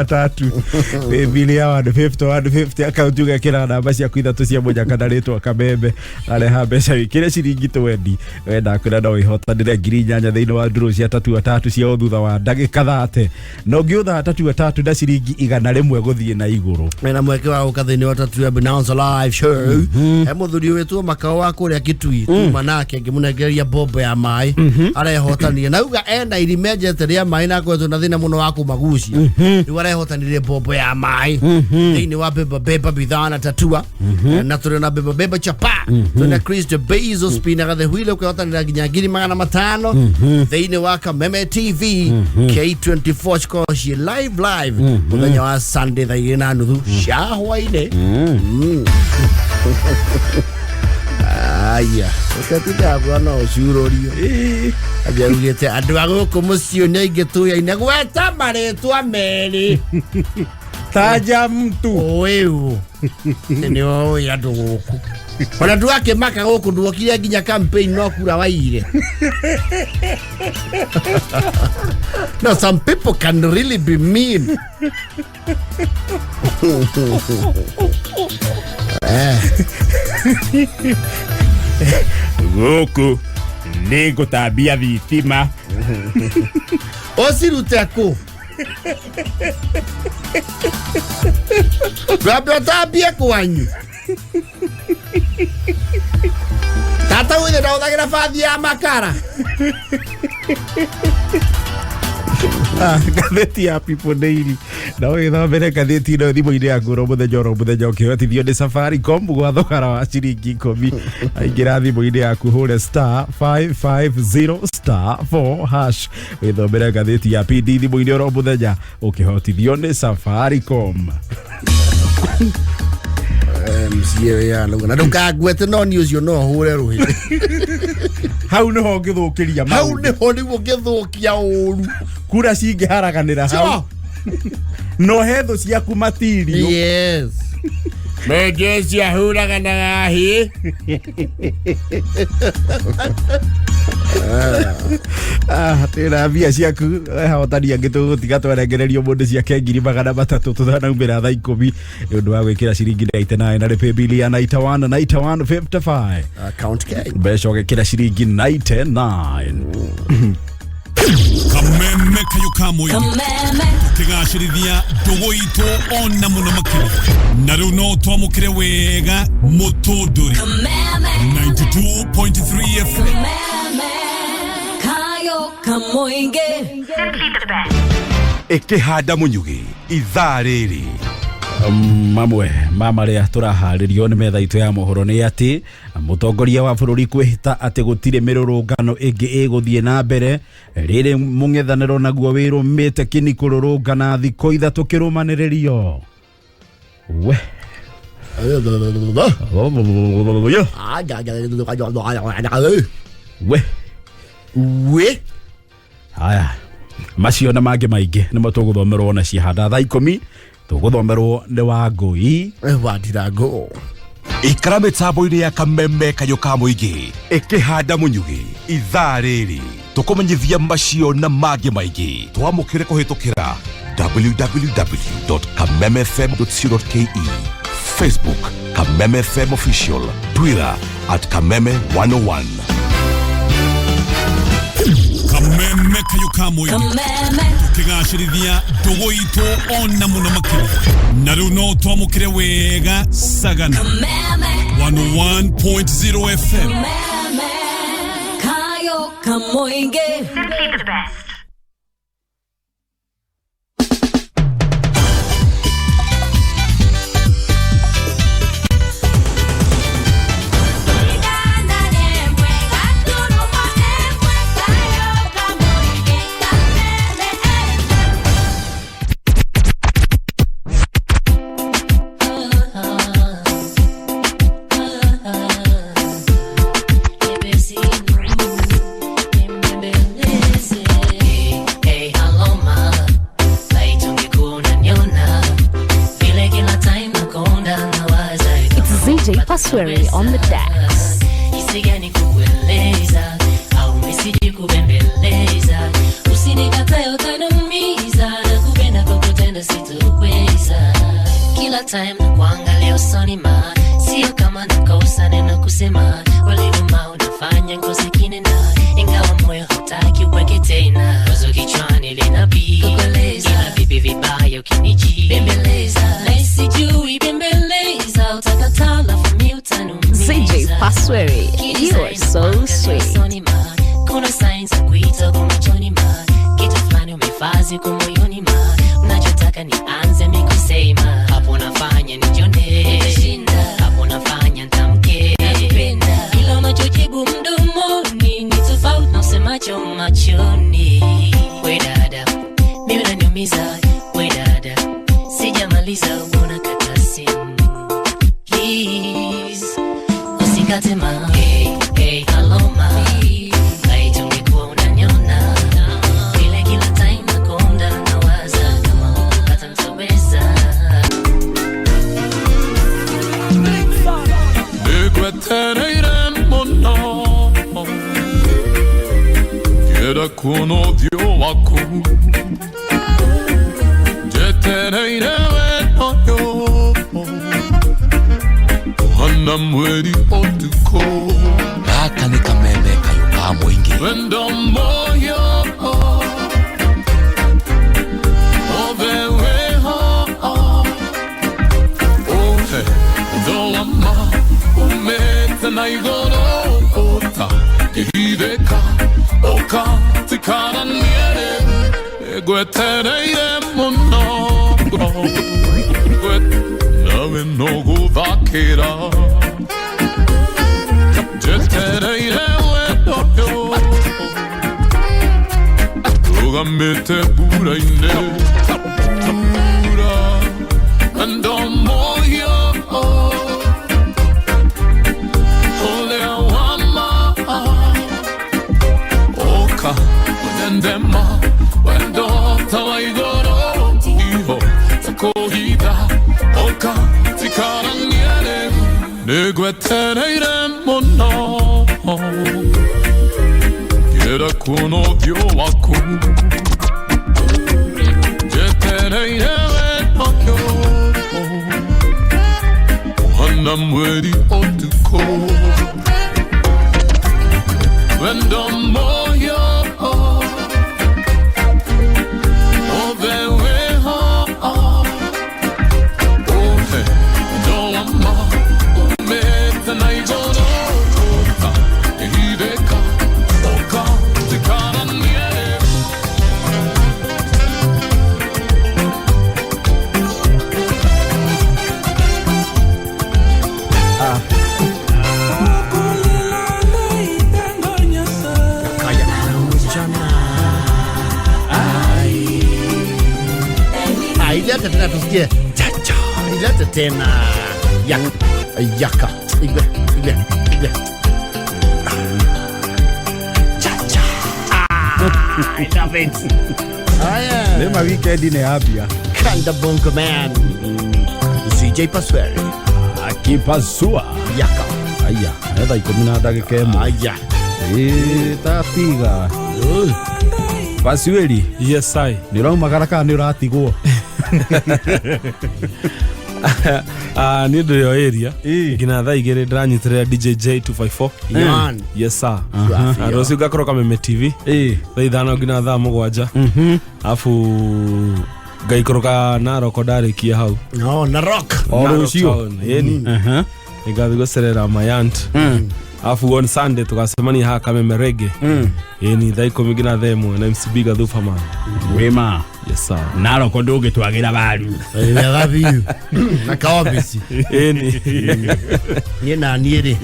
Tatu bibili ya 150 akaunti ugekira namba cia kuithatu cia munya kana ritwa Kameme areha mbeca wikire ciringi 20 wenda kwira no ihotanire ngiri 8 thiini wa nduru cia tatu cia thutha wa ndagika 30 no ngiutha tatu na ciringi 100 guthie na iguru mena mweke wa ukathini wa tatu ya Binance live show muthuri wetu makao wa kuria Kitui manake ngimunegeria bombo ya mai arehotanirie nauga ena irimejete ria mai na kwetwo na thina muno wa kumagucia ni warehotanire bombo ya mai thiini wa beba bidhaa na tatua na turi na beba chapa tuna Chris Bezos pina gathe huile ukihotanira nginya 500 thiini wa Kameme TV K24 chikoshi live muthenya wa Sunday thaa 2:30 cia hwaine aya ukatida bwana ucurorio ajerugete andu aguku mucio ni ingetuya ine gweta maretwa meri taja mtu oeu ni oya andu guku ona ndu akimaka guku nduokire nginya campaign no kura waire no some people can really be mean guku ningo tabia thitima osiruteko Rabia tabia kwanyu tata wile na udhagira fadhi ya makara gatheti ya People Daily na witha mbere gatheti no thimo-ini yaku ro muthenya ukihotithio ni Safaricom gwa thogora wa ciringi 10 aingira thimo-ini yaku hure *550*4# witha mbere gatheti ya PD thimo-ini ro muthenya ukihotithio ni Safaricom msiye ya na ndukagwete no news yo no hure ruhi hau ni ho ngithukiria mau hau ni ho ni ngithukia uru kura cingiharaganira hau no hetho ciaku matirio yes meje cia huraganaga hi tena bia ciaku hotania ngitugutiga twerengererio mundu ciake 300 tutanaumira thaa 10 ndu wa gwikira ciringi 89 na repe bili ya 9155 account K besho gekira ciringi 99 Kameme kayuka muingi tukigacirithia ndugu itu ona muno makiri na riu no twamukire wega mutunduri 92.3 FM kayo kamuingi ikihanda munyugi ithaa riri mamwe mama ria turaharirio ni metha itu ya mohoro ni ati mutongoria wa bururi kwihita ati gutire mirurungano ingi iguthie na mbere riri mung'ethaniro naguo wirumite kinikururungana thiko ithatu kirumaniririo we we haya macio na mangĩ maingĩ nĩ matũgũthomerwo na ciahanda thaa 10 tũgũthomerwo nĩ Wangũi wa Ndirango ikara mĩtambo-inĩ ya kameme kayũ ka mũingĩ ĩkĩhanda mũnyugĩ ithaa rĩrĩ tũkũmenyithia macio na mangĩ maingĩ twamũkĩre kũhĩtũkĩra www.kamemefm.co.ke Facebook Kameme FM Official Twitter @Kameme101 Kameme kayũ ka mũingĩ tũkĩgacĩrithia ndũgũ itũ ona mũno makĩria na rĩu no twamũkĩre wega Sagana 101.0 FM Kayũ ka mũingĩ simply the best. Paswari on the decks. Isigani kukueleza au mesiji kubembeleza usinikatae utanumiza na kupenda kwa kutenda sitokweza kila time na kuangalia usoni ma sio kama nakosa neno kusema walivuma unafanya ngozi kinena ingawa moyo hutaki uweke tena wazo kichwani linabii kukueleza ila vipi vibaya ukiniji bembeleza na isijui bembeleza utakatala CJ Paswari, you are so sweet. Kuna signs za kuita kwa machoni ma kitu fulani umefazi kwa moyoni ma unachotaka nianze mikusema hapo nafanya nijione hapo nafanya nitamke ila unachojibu mdomoni ni tofauti na usemacho machoni we dada mimi unaniumiza we dada sijamaliza unakata simu please usikatema hey hey hello ma haitungekuwa unaniona vile kila time nakonda nawaza kama ukupata mtoweza Nigwetereire mono Quiera con odio wako Jetereire weno yo Hana mweri otuko Gaka ni kameme kayũ ka mũingĩ Wendo moyo Ovewe ho Ohe Doama Umete na igoro Ota Kihideka Oka Tikara niere Egwetereire mono Nawe no gũthakĩra Jetereire wendo Rũgamĩte mbura-inĩ Mbura Wendo moyo Ũrĩa wa ma Oka Ũnyendema Wendo ta wa igũrũ Iho ta kũhitha Oka tikara niere Nigwetereire mono Quiera con odio wako Jetereire wendo Hana mweri otuko Wendo moyo Ovewe ho Ohe Doama Umete na igoro Ota Ehideka Oka Tikara niere ilete tena tusikie chacha ilete tena Yaka. Ibe. I love it. Lema weekend ni abia. Kanda bongo man. CJ Pasweri. Akipasua. Yaka. Aya, nenda 10 dakika emo. Aya. Tapiga. Pasweri. Yes I. Nirauma karaka ni uratigwo. Ni ndo yo area ngina thaa igere ndranyitirira DJ J254 yes sir rosi gakoroka meme TV thaa ithano ngina thaa mugwanja afu ngaikoroka na roko ndarikia hau no na rock orucio yeni igathi gucerera mayant afu on Sunday tukasemania ha kameme reggae yeni thaa 10 ngina thaa 1 na MCB gathufa man wema yes sir naro ko nduge twagira baru gabiu na kaobisi ni na niere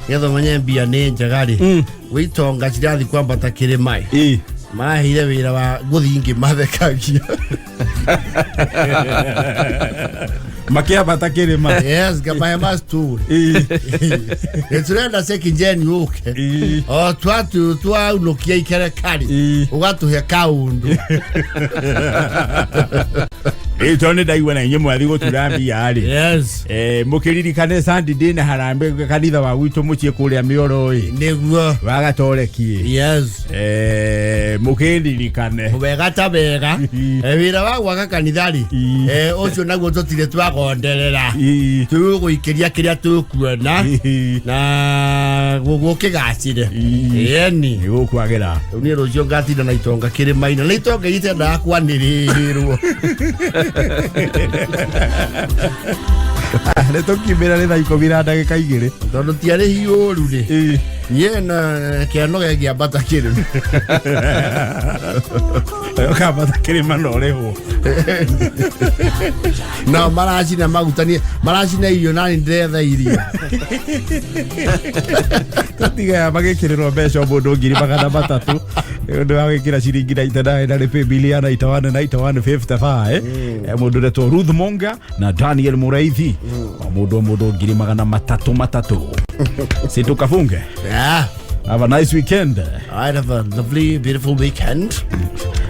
yetho manyembia ne njagari witonga cirathi kwambata kirimai mahire wira wa guthingi mathekagia makiambata kirima yes gamaya mastu eturenda sekinjeni uke twatu unokia ikere kari ugatuhe kaundu tone ndaiwa na nyemo athi guturambia ari yes mukiririkane Sunday na harambe kanitha wa gwitu mucie kuria mioro niguo wagatorekie yes mukiririkane wega ta wega wira wa gwaka kanithari ucio naguo tutire twagonderera tuguikiria kiria tukuona na gugukigacire yeni gukwagira ni rucio ngatinda na itonga kirimaina na itonga itenda akwanirirwo Neto kimera le dai komira ndagika igire tondu tiare hiuru ri yena kiano gegia bata kiru ka bata kirima no reho na maraci na magutani maraci na iyo nani ndetha irio tiga magikiriro mbeca mundu ngiri magana matatu ndu agikira ciringi na itana na repe biliana itawana na itawana 55 mundu reto Ruth Monga na Daniel Muraithi mundu ngiri magana matatu situkafunge have a nice weekend. I have a lovely, beautiful weekend.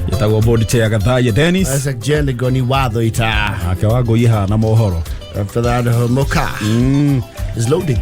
Yetagwo Board Chair Gathaiya Dennis. As a Ngoni wa Thuita. Akawago iha na mohoro. After that, Moka is loading.